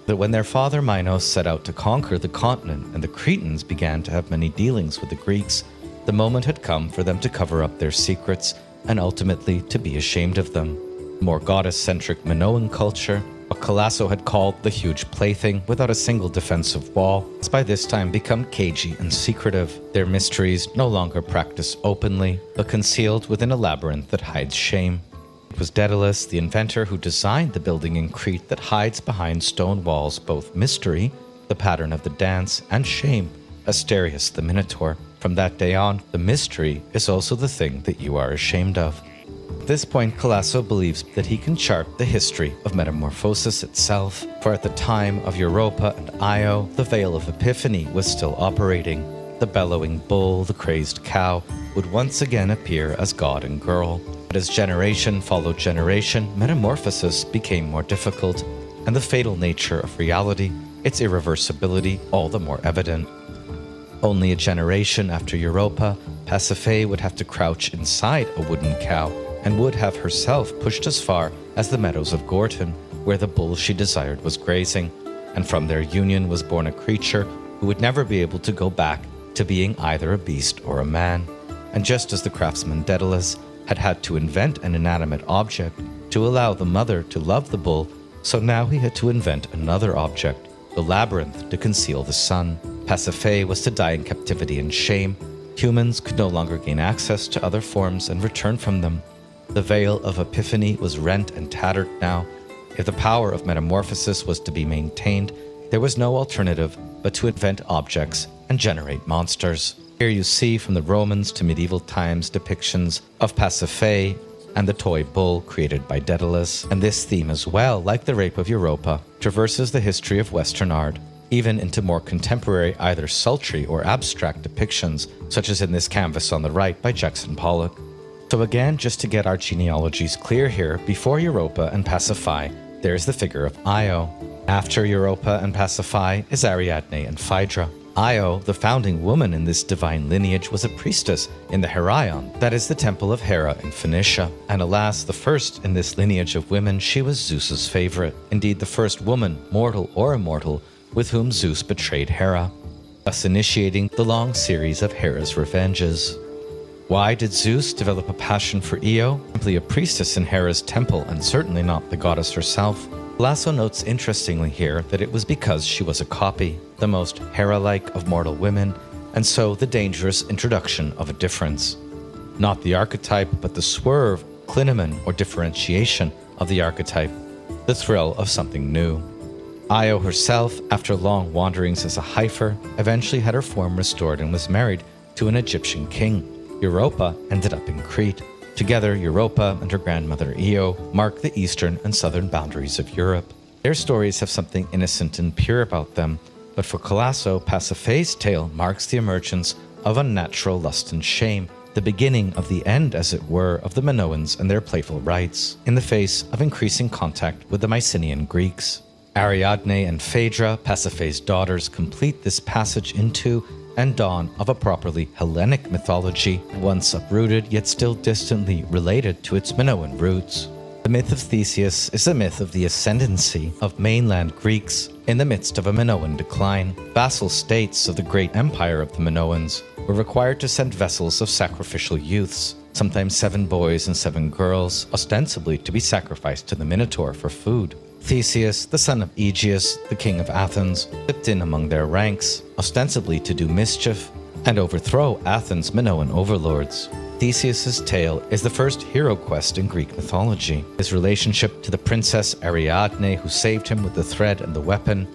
Speaker 1: that when their father Minos set out to conquer the continent and the Cretans began to have many dealings with the Greeks, the moment had come for them to cover up their secrets and ultimately to be ashamed of them. More goddess-centric Minoan culture, what Calasso had called the huge plaything without a single defensive wall, has by this time become cagey and secretive. Their mysteries no longer practiced openly, but concealed within a labyrinth that hides shame. It was Daedalus, the inventor, who designed the building in Crete that hides behind stone walls both mystery, the pattern of the dance, and shame, Asterius the Minotaur. From that day on, the mystery is also the thing that you are ashamed of. At this point, Calasso believes that he can chart the history of metamorphosis itself, for at the time of Europa and Io, the veil of Epiphany was still operating. The bellowing bull, the crazed cow, would once again appear as god and girl. But as generation followed generation, metamorphosis became more difficult, and the fatal nature of reality, its irreversibility, all the more evident. Only a generation after Europa, Pasiphae would have to crouch inside a wooden cow, and would have herself pushed as far as the meadows of Gortyn, where the bull she desired was grazing, and from their union was born a creature who would never be able to go back to being either a beast or a man. And just as the craftsman Daedalus had had to invent an inanimate object to allow the mother to love the bull, so now he had to invent another object, the labyrinth, to conceal the sun. Pasiphae was to die in captivity and shame. Humans could no longer gain access to other forms and return from them. The veil of Epiphany was rent and tattered now. If the power of metamorphosis was to be maintained, there was no alternative but to invent objects and generate monsters. Here you see from the Romans to medieval times depictions of Pasiphae and the toy bull created by Daedalus. And this theme as well, like the rape of Europa, traverses the history of Western art, even into more contemporary, either sultry or abstract depictions, such as in this canvas on the right by Jackson Pollock. So again, just to get our genealogies clear here, before Europa and Pasiphae, there's the figure of Io. After Europa and Pasiphae is Ariadne and Phaedra. Io, the founding woman in this divine lineage, was a priestess in the Heraion, that is the temple of Hera in Phoenicia. And alas, the first in this lineage of women, she was Zeus's favorite. Indeed, the first woman, mortal or immortal, with whom Zeus betrayed Hera, thus initiating the long series of Hera's revenges. Why did Zeus develop a passion for Io? Simply a priestess in Hera's temple, and certainly not the goddess herself. Calasso notes interestingly here that it was because she was a copy, the most Hera-like of mortal women, and so the dangerous introduction of a difference. Not the archetype, but the swerve, clinamen, or differentiation of the archetype, the thrill of something new. Io herself, after long wanderings as a heifer, eventually had her form restored and was married to an Egyptian king. Europa ended up in Crete. Together, Europa and her grandmother Io mark the eastern and southern boundaries of Europe. Their stories have something innocent and pure about them, but for Calasso, Pasiphae's tale marks the emergence of unnatural lust and shame, the beginning of the end, as it were, of the Minoans and their playful rites, in the face of increasing contact with the Mycenean Greeks. Ariadne and Phaedra, Pasiphae's daughters, complete this passage into and dawn of a properly Hellenic mythology, once uprooted yet still distantly related to its Minoan roots. The myth of Theseus is a myth of the ascendancy of mainland Greeks in the midst of a Minoan decline. Vassal states of the great empire of the Minoans were required to send vessels of sacrificial youths, sometimes 7 boys and 7 girls, ostensibly to be sacrificed to the Minotaur for food. Theseus, the son of Aegeus, the king of Athens, slipped in among their ranks, ostensibly to do mischief and overthrow Athens' Minoan overlords. Theseus' tale is the first hero quest in Greek mythology. His relationship to the princess Ariadne, who saved him with the thread and the weapon,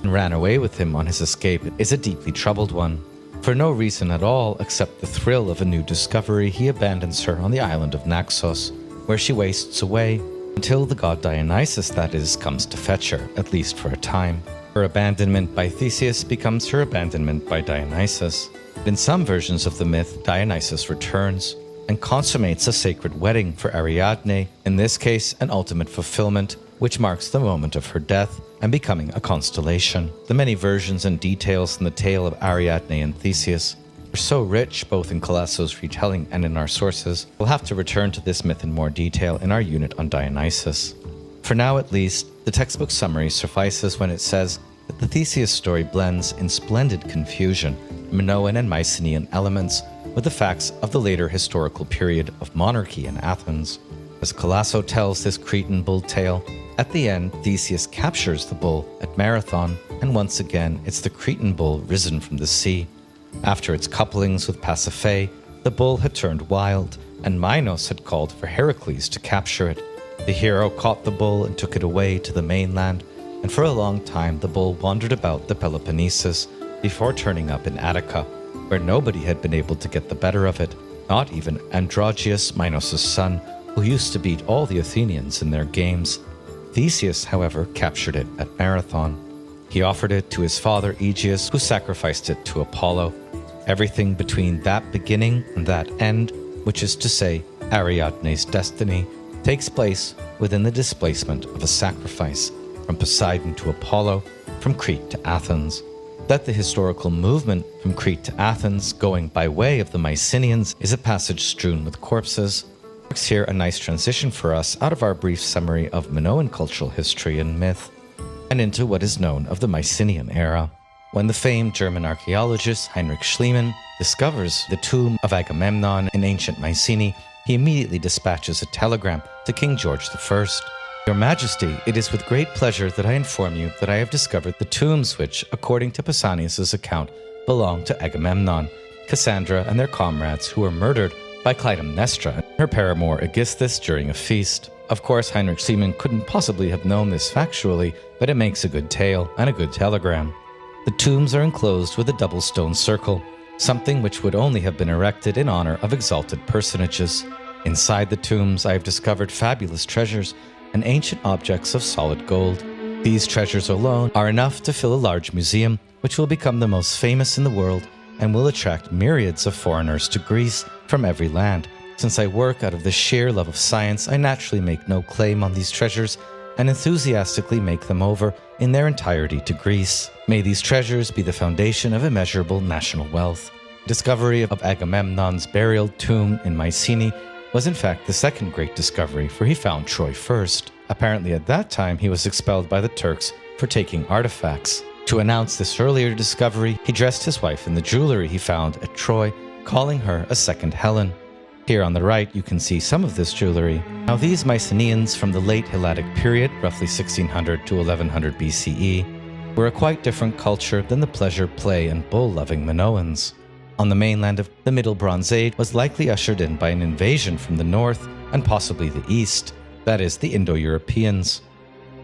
Speaker 1: and ran away with him on his escape, is a deeply troubled one. For no reason at all except the thrill of a new discovery, he abandons her on the island of Naxos, where she wastes away until the god Dionysus, that is, comes to fetch her, at least for a time. Her abandonment by Theseus becomes her abandonment by Dionysus. In some versions of the myth, Dionysus returns and consummates a sacred wedding for Ariadne, in this case an ultimate fulfillment, which marks the moment of her death and becoming a constellation. The many versions and details in the tale of Ariadne and Theseus are so rich, both in Calasso's retelling and in our sources, we'll have to return to this myth in more detail in our unit on Dionysus. For now at least, the textbook summary suffices when it says that the Theseus story blends in splendid confusion Minoan and Mycenean elements with the facts of the later historical period of monarchy in Athens. As Calasso tells this Cretan bull tale, at the end Theseus captures the bull at Marathon, and once again it's the Cretan bull risen from the sea. After its couplings with Pasiphae, the bull had turned wild, and Minos had called for Heracles to capture it. The hero caught the bull and took it away to the mainland, and for a long time the bull wandered about the Peloponnesus before turning up in Attica, where nobody had been able to get the better of it, not even Androgeus, Minos' son, who used to beat all the Athenians in their games. Theseus, however, captured it at Marathon. He offered it to his father Aegeus, who sacrificed it to Apollo. Everything between that beginning and that end, which is to say, Ariadne's destiny, takes place within the displacement of a sacrifice, from Poseidon to Apollo, from Crete to Athens. That the historical movement from Crete to Athens, going by way of the Myceneans, is a passage strewn with corpses, marks here a nice transition for us out of our brief summary of Minoan cultural history and myth, and into what is known of the Mycenean era. When the famed German archaeologist Heinrich Schliemann discovers the tomb of Agamemnon in ancient Mycenae, he immediately dispatches a telegram to King George I. Your Majesty, it is with great pleasure that I inform you that I have discovered the tombs which, according to Pausanias' account, belong to Agamemnon, Cassandra, and their comrades who were murdered by Clytemnestra and her paramour Aegisthus during a feast. Of course, Heinrich Schliemann couldn't possibly have known this factually, but it makes a good tale and a good telegram. The tombs are enclosed with a double stone circle, something which would only have been erected in honor of exalted personages. Inside the tombs, I have discovered fabulous treasures and ancient objects of solid gold. These treasures alone are enough to fill a large museum, which will become the most famous in the world and will attract myriads of foreigners to Greece from every land. Since I work out of the sheer love of science, I naturally make no claim on these treasures and enthusiastically make them over in their entirety to Greece. May these treasures be the foundation of immeasurable national wealth. Discovery of Agamemnon's burial tomb in Mycenae was in fact the second great discovery, for he found Troy first. Apparently at that time he was expelled by the Turks for taking artifacts. To announce this earlier discovery, he dressed his wife in the jewelry he found at Troy, calling her a second Helen. Here on the right you can see some of this jewelry. Now these Mycenaeans from the late Helladic period, roughly 1600 to 1100 BCE, were a quite different culture than the pleasure, play, and bull-loving Minoans. On the mainland of the Middle Bronze Age was likely ushered in by an invasion from the north and possibly the east, that is, the Indo-Europeans,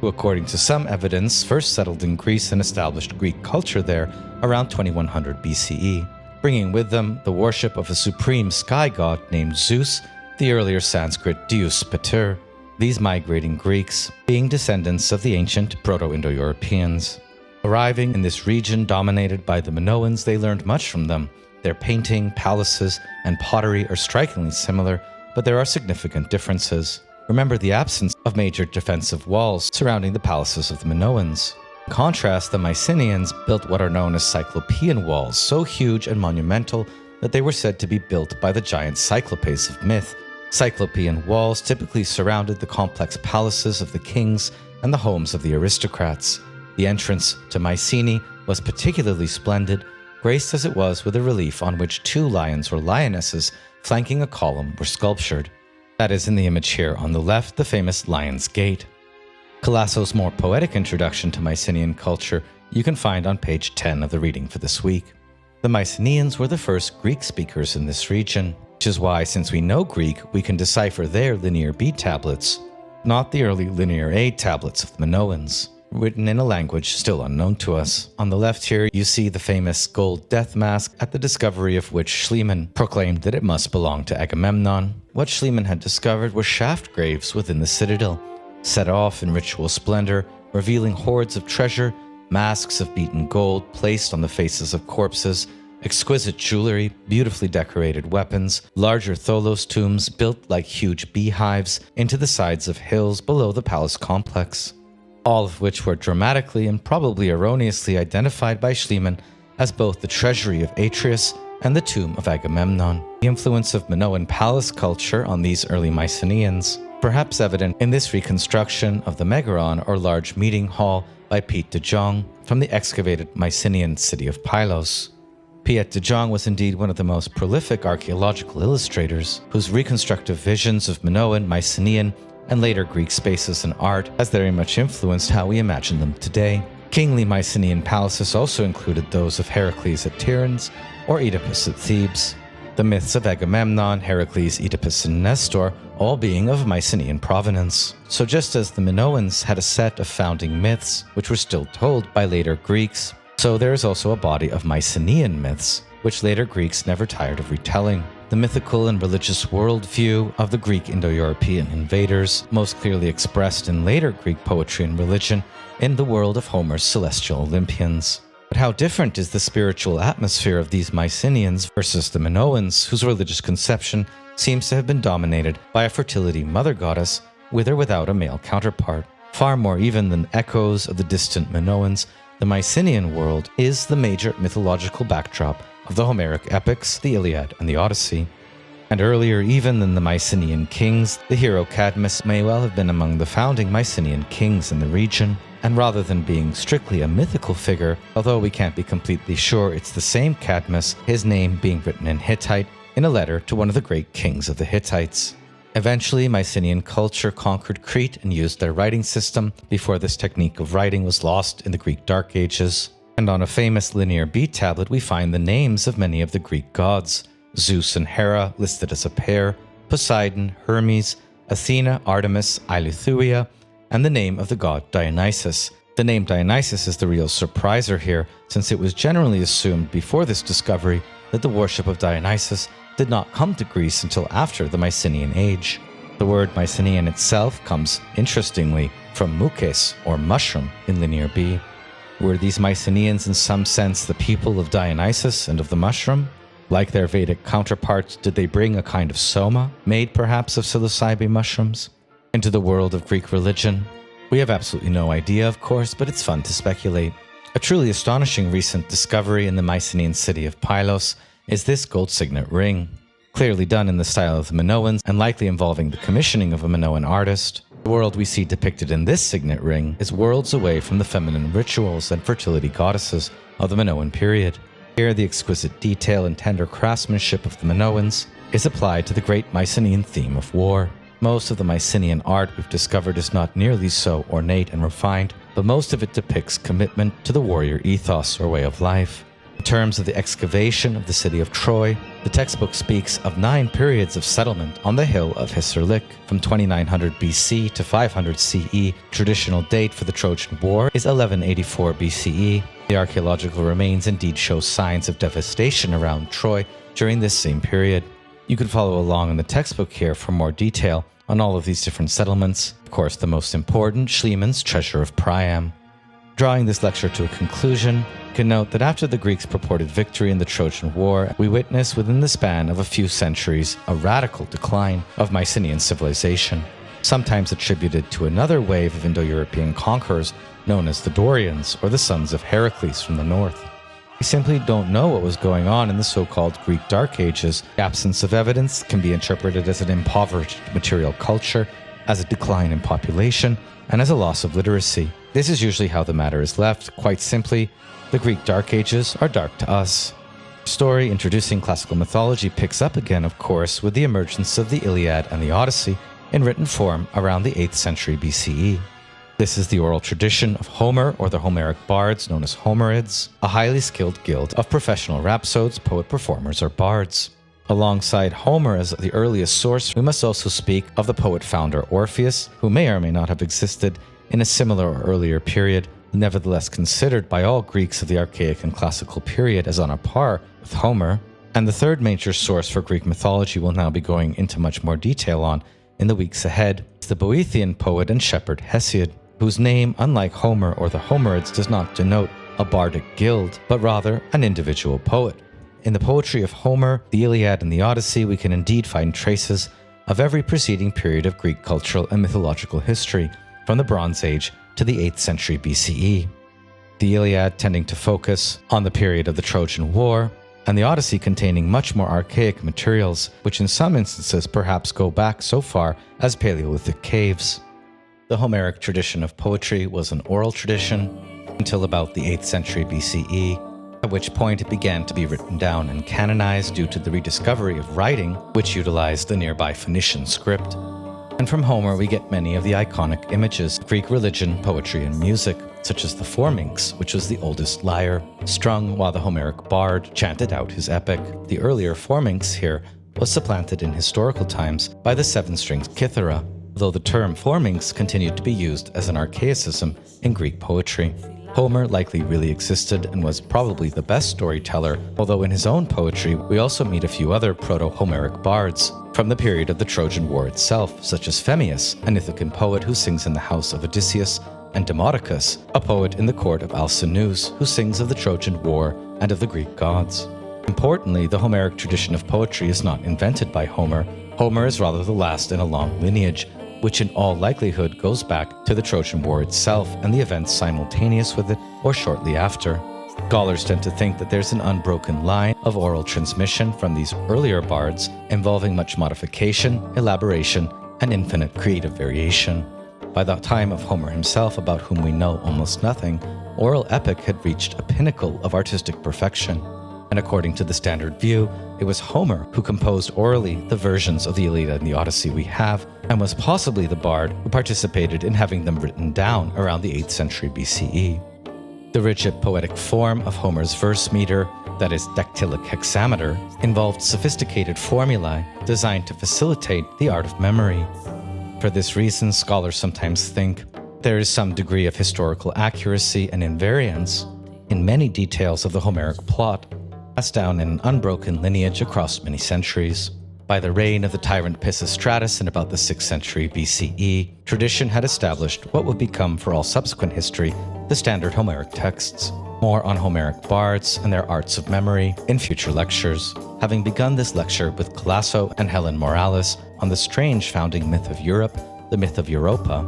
Speaker 1: who according to some evidence first settled in Greece and established Greek culture there around 2100 BCE, bringing with them the worship of a supreme sky god named Zeus, the earlier Sanskrit Deus Pater, these migrating Greeks being descendants of the ancient Proto-Indo-Europeans. Arriving in this region dominated by the Minoans, they learned much from them. Their painting, palaces, and pottery are strikingly similar, but there are significant differences. remember the absence of major defensive walls surrounding the palaces of the Minoans. In contrast, the Mycenaeans built what are known as Cyclopean walls, so huge and monumental that they were said to be built by the giant Cyclopes of myth. Cyclopean walls typically surrounded the complex palaces of the kings and the homes of the aristocrats. The entrance to Mycenae was particularly splendid, graced as it was with a relief on which two lions or lionesses flanking a column were sculptured. That is in the image here on the left, the famous Lion's Gate. Calasso's more poetic introduction to Mycenaean culture you can find on page 10 of the reading for this week. The Mycenaeans were the first Greek speakers in this region, which is why, since we know Greek, we can decipher their Linear B tablets, not the early Linear A tablets of the Minoans, written in a language still unknown to us. On the left here, you see the famous gold death mask, at the discovery of which Schliemann proclaimed that it must belong to Agamemnon. What Schliemann had discovered were shaft graves within the citadel, set off in ritual splendor, revealing hoards of treasure, masks of beaten gold placed on the faces of corpses, exquisite jewelry, beautifully decorated weapons, larger tholos tombs built like huge beehives into the sides of hills below the palace complex, all of which were dramatically and probably erroneously identified by Schliemann as both the treasury of Atreus and the tomb of Agamemnon. The influence of Minoan palace culture on these early Mycenaeans, perhaps evident in this reconstruction of the Megaron or large meeting hall by Piet de Jong from the excavated Mycenaean city of Pylos. Piet de Jong was indeed one of the most prolific archaeological illustrators, whose reconstructive visions of Minoan, Mycenaean, and later Greek spaces and art has very much influenced how we imagine them today. Kingly Mycenaean palaces also included those of Heracles at Tiryns or Oedipus at Thebes. The myths of Agamemnon, Heracles, Oedipus, and Nestor all being of Mycenaean provenance. So just as the Minoans had a set of founding myths, which were still told by later Greeks, so there is also a body of Mycenaean myths, which later Greeks never tired of retelling. The mythical and religious worldview of the Greek Indo-European invaders, most clearly expressed in later Greek poetry and religion in the world of Homer's celestial Olympians. But how different is the spiritual atmosphere of these Mycenaeans versus the Minoans, whose religious conception seems to have been dominated by a fertility mother goddess with or without a male counterpart. Far more even than echoes of the distant Minoans, the Mycenaean world is the major mythological backdrop of the Homeric epics, the Iliad and the Odyssey. And earlier even than the Mycenaean kings, the hero Cadmus may well have been among the founding Mycenaean kings in the region. And rather than being strictly a mythical figure, although we can't be completely sure it's the same Cadmus, his name being written in Hittite in a letter to one of the great kings of the Hittites. Eventually, Mycenaean culture conquered Crete and used their writing system before this technique of writing was lost in the Greek Dark Ages. And on a famous Linear B tablet, we find the names of many of the Greek gods: Zeus and Hera listed as a pair, Poseidon, Hermes, Athena, Artemis, Eileithyia, and the name of the god Dionysus. The name Dionysus is the real surpriser here, since it was generally assumed before this discovery that the worship of Dionysus did not come to Greece until after the Mycenaean age. The word Mycenaean itself comes, interestingly, from mukes, or mushroom, in Linear B. Were these Mycenaeans in some sense the people of Dionysus and of the mushroom? Like their Vedic counterparts, did they bring a kind of soma, made perhaps of psilocybe mushrooms, into the world of Greek religion? We have absolutely no idea, of course, but it's fun to speculate. A truly astonishing recent discovery in the Mycenaean city of Pylos is this gold signet ring, clearly done in the style of the Minoans and likely involving the commissioning of a Minoan artist. The world we see depicted in this signet ring is worlds away from the feminine rituals and fertility goddesses of the Minoan period. Here, the exquisite detail and tender craftsmanship of the Minoans is applied to the great Mycenaean theme of war. Most of the Mycenaean art we've discovered is not nearly so ornate and refined, but most of it depicts commitment to the warrior ethos or way of life. In terms of the excavation of the city of Troy, the textbook speaks of 9 periods of settlement on the hill of Hisarlik from 2900 BC to 500 CE. Traditional date for the Trojan War is 1184 BCE. The archaeological remains indeed show signs of devastation around Troy during this same period. You can follow along in the textbook here for more detail on all of these different settlements. Of course, the most important, Schliemann's Treasure of Priam. Drawing this lecture to a conclusion, you can note that after the Greeks' purported victory in the Trojan War, we witness within the span of a few centuries a radical decline of Mycenaean civilization. sometimes attributed to another wave of Indo-European conquerors known as the Dorians, or the sons of Heracles from the north. We simply don't know what was going on in the so-called Greek Dark Ages. The absence of evidence can be interpreted as an impoverished material culture, as a decline in population, and as a loss of literacy. This is usually how the matter is left. Quite simply, the Greek Dark Ages are dark to us. The story introducing classical mythology picks up again, of course, with the emergence of the Iliad and the Odyssey in written form around the 8th century BCE. This is the oral tradition of Homer, or the Homeric bards known as Homerids, a highly skilled guild of professional rhapsodes, poet performers, or bards. Alongside Homer as the earliest source, we must also speak of the poet-founder Orpheus, who may or may not have existed in a similar or earlier period, nevertheless considered by all Greeks of the Archaic and Classical period as on a par with Homer. And the third major source for Greek mythology we'll now be going into much more detail on in the weeks ahead is the Boeotian poet and shepherd Hesiod, whose name, unlike Homer or the Homerids, does not denote a bardic guild, but rather an individual poet. In the poetry of Homer, the Iliad, and the Odyssey, we can indeed find traces of every preceding period of Greek cultural and mythological history, from the Bronze Age to the 8th century BCE. The Iliad tending to focus on the period of the Trojan War, and the Odyssey containing much more archaic materials, which in some instances perhaps go back so far as Paleolithic caves. The Homeric tradition of poetry was an oral tradition until about the 8th century BCE, at which point it began to be written down and canonized due to the rediscovery of writing, which utilized the nearby Phoenician script. And from Homer we get many of the iconic images of Greek religion, poetry, and music, such as the Pharynx, which was the oldest lyre, strung while the Homeric bard chanted out his epic. The earlier Pharynx here was supplanted in historical times by the 7-string kithara, though the term Pharynx continued to be used as an archaicism in Greek poetry. Homer likely really existed and was probably the best storyteller, although in his own poetry we also meet a few other proto-Homeric bards from the period of the Trojan War itself, such as Phemius, an Ithacan poet who sings in the house of Odysseus, and Demodocus, a poet in the court of Alcinous who sings of the Trojan War and of the Greek gods. Importantly, the Homeric tradition of poetry is not invented by Homer. Homer is rather the last in a long lineage, which in all likelihood goes back to the Trojan War itself and the events simultaneous with it or shortly after. Scholars tend to think that there's an unbroken line of oral transmission from these earlier bards involving much modification, elaboration, and infinite creative variation. By the time of Homer himself, about whom we know almost nothing, oral epic had reached a pinnacle of artistic perfection. And according to the standard view, it was Homer who composed orally the versions of the Iliad and the Odyssey we have, and was possibly the bard who participated in having them written down around the 8th century BCE. The rigid poetic form of Homer's verse meter, that is dactylic hexameter, involved sophisticated formulae designed to facilitate the art of memory. For this reason, scholars sometimes think there is some degree of historical accuracy and invariance in many details of the Homeric plot, passed down in an unbroken lineage across many centuries. By the reign of the tyrant Pisistratus in about the 6th century BCE, tradition had established what would become, for all subsequent history, the standard Homeric texts. More on Homeric bards and their arts of memory in future lectures, having begun this lecture with Calasso and Helen Morales on the strange founding myth of Europe, the myth of Europa.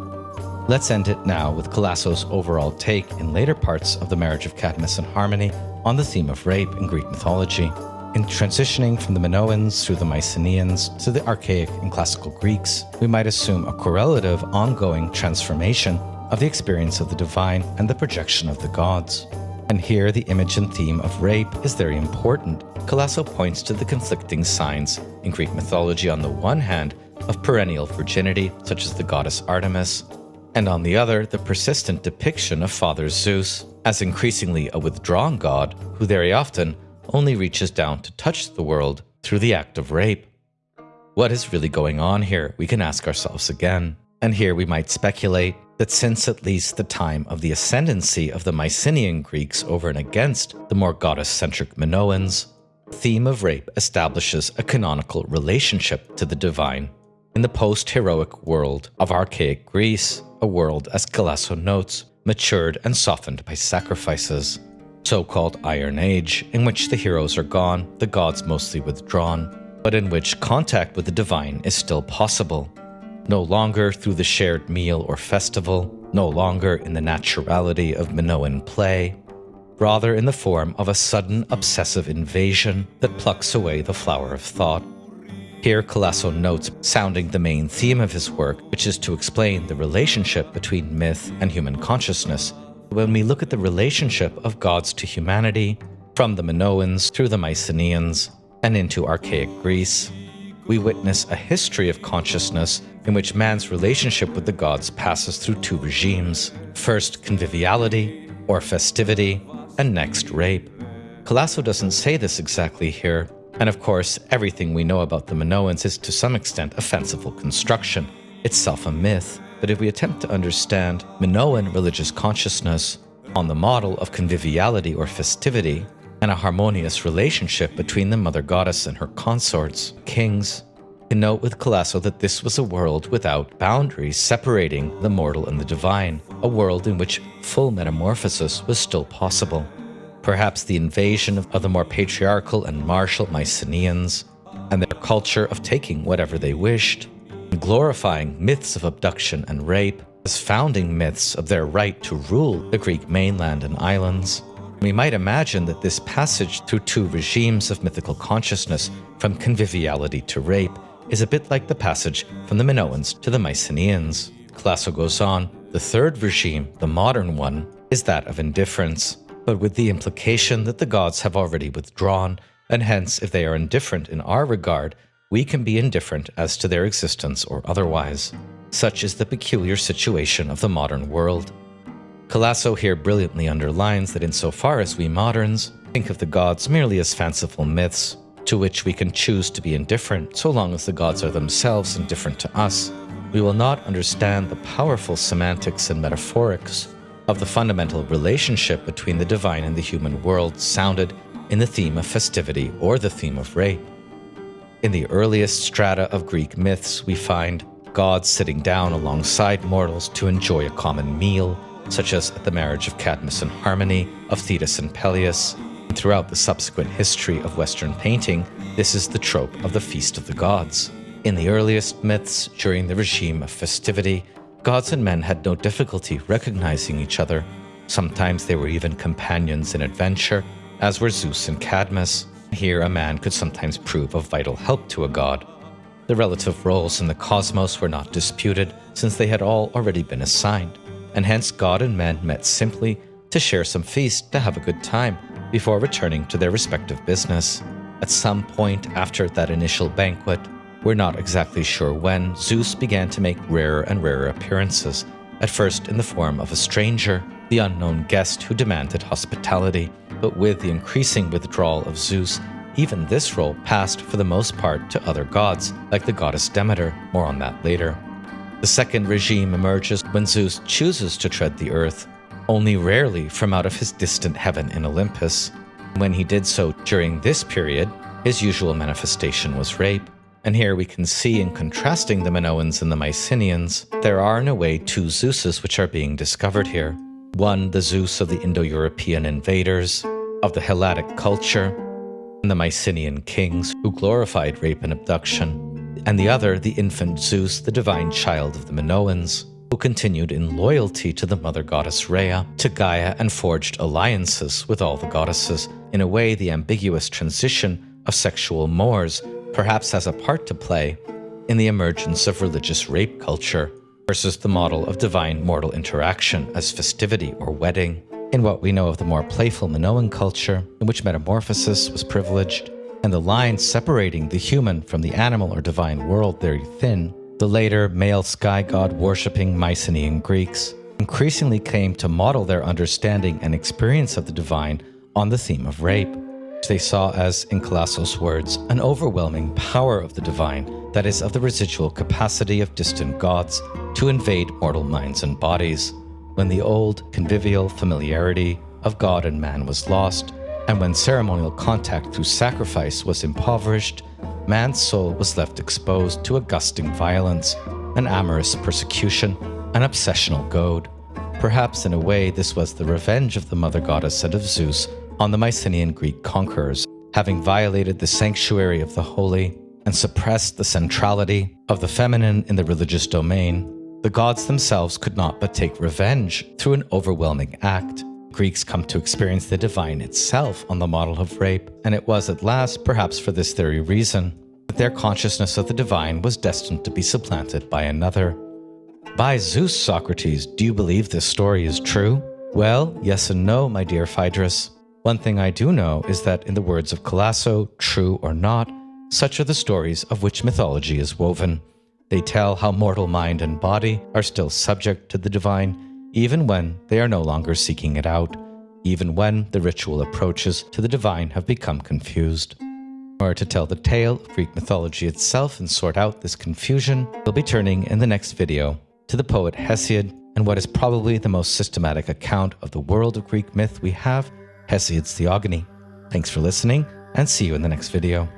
Speaker 1: Let's end it now with Calasso's overall take in later parts of the Marriage of Cadmus and Harmony on the theme of rape in Greek mythology. In transitioning from the Minoans through the Myceneans to the Archaic and Classical Greeks, we might assume a correlative, ongoing transformation of the experience of the divine and the projection of the gods. And here the image and theme of rape is very important. Calasso points to the conflicting signs in Greek mythology on the one hand of perennial virginity, such as the goddess Artemis, and on the other, the persistent depiction of Father Zeus as increasingly a withdrawn god who very often only reaches down to touch the world through the act of rape. What is really going on here, we can ask ourselves again. And here we might speculate that since at least the time of the ascendancy of the Mycenean Greeks over and against the more goddess-centric Minoans, the theme of rape establishes a canonical relationship to the divine. In the post-heroic world of archaic Greece, a world, as Calasso notes, matured and softened by sacrifices, so-called Iron Age, in which the heroes are gone, the gods mostly withdrawn, but in which contact with the divine is still possible. no longer through the shared meal or festival, no longer in the naturality of Minoan play, rather in the form of a sudden obsessive invasion that plucks away the flower of thought. Here Calasso notes, sounding the main theme of his work, which is to explain the relationship between myth and human consciousness. When we look at the relationship of gods to humanity, from the Minoans through the Myceneans and into archaic Greece, we witness a history of consciousness in which man's relationship with the gods passes through two regimes: first conviviality, or festivity, and next rape. Calasso doesn't say this exactly here, and of course, everything we know about the Minoans is to some extent a fanciful construction, itself a myth. But if we attempt to understand Minoan religious consciousness on the model of conviviality or festivity, and a harmonious relationship between the mother goddess and her consorts, kings, we can note with Calasso that this was a world without boundaries separating the mortal and the divine, a world in which full metamorphosis was still possible. Perhaps the invasion of the more patriarchal and martial Myceneans, and their culture of taking whatever they wished, and glorifying myths of abduction and rape as founding myths of their right to rule the Greek mainland and islands. We might imagine that this passage through two regimes of mythical consciousness, from conviviality to rape, is a bit like the passage from the Minoans to the Myceneans. Calasso goes on, the third regime, the modern one, is that of indifference, but with the implication that the gods have already withdrawn, and hence if they are indifferent in our regard, we can be indifferent as to their existence or otherwise. Such is the peculiar situation of the modern world. Calasso here brilliantly underlines that insofar as we moderns think of the gods merely as fanciful myths, to which we can choose to be indifferent so long as the gods are themselves indifferent to us, we will not understand the powerful semantics and metaphorics of the fundamental relationship between the divine and the human world sounded in the theme of festivity or the theme of rape. In the earliest strata of Greek myths, we find gods sitting down alongside mortals to enjoy a common meal, such as at the marriage of Cadmus and Harmony, of Thetis and Peleus. And throughout the subsequent history of Western painting, this is the trope of the Feast of the Gods. In the earliest myths, during the regime of festivity, gods and men had no difficulty recognizing each other. Sometimes they were even companions in adventure, as were Zeus and Cadmus. Here a man could sometimes prove of vital help to a god. The relative roles in the cosmos were not disputed, since they had all already been assigned, and hence god and men met simply to share some feast to have a good time before returning to their respective business. At some point after that initial banquet, we're not exactly sure when, Zeus began to make rarer and rarer appearances, at first in the form of a stranger, the unknown guest who demanded hospitality, but with the increasing withdrawal of Zeus, even this role passed for the most part to other gods, like the goddess Demeter, more on that later. The second regime emerges when Zeus chooses to tread the earth, only rarely from out of his distant heaven in Olympus. When he did so during this period, his usual manifestation was rape. And here we can see, in contrasting the Minoans and the Myceneans, there are in a way two Zeuses which are being discovered here. One, the Zeus of the Indo-European invaders, of the Helladic culture, and the Mycenean kings who glorified rape and abduction, and the other, the infant Zeus, the divine child of the Minoans, who continued in loyalty to the mother goddess Rhea, to Gaia, and forged alliances with all the goddesses. In a way, the ambiguous transition of sexual mores perhaps has a part to play in the emergence of religious rape culture versus the model of divine-mortal interaction as festivity or wedding. In what we know of the more playful Minoan culture, in which metamorphosis was privileged, and the line separating the human from the animal or divine world very thin, the later male sky god worshipping Mycenean Greeks increasingly came to model their understanding and experience of the divine on the theme of rape, which they saw as, in Calasso's words, an overwhelming power of the divine, that is, of the residual capacity of distant gods to invade mortal minds and bodies. When the old convivial familiarity of God and man was lost, and when ceremonial contact through sacrifice was impoverished, man's soul was left exposed to a gusting violence, an amorous persecution, an obsessional goad. Perhaps in a way this was the revenge of the mother goddess and of Zeus on the Mycenean Greek conquerors, having violated the sanctuary of the holy, and suppressed the centrality of the feminine in the religious domain, the gods themselves could not but take revenge through an overwhelming act. Greeks come to experience the divine itself on the model of rape, and it was at last, perhaps for this very reason, that their consciousness of the divine was destined to be supplanted by another. By Zeus, Socrates, do you believe this story is true? Well, yes and no, my dear Phaedrus. One thing I do know is that, in the words of Calasso, true or not, such are the stories of which mythology is woven. They tell how mortal mind and body are still subject to the divine, even when they are no longer seeking it out, even when the ritual approaches to the divine have become confused. In order to tell the tale of Greek mythology itself and sort out this confusion, we'll be turning in the next video to the poet Hesiod and what is probably the most systematic account of the world of Greek myth we have, Hesiod's Theogony. Thanks for listening, and see you in the next video.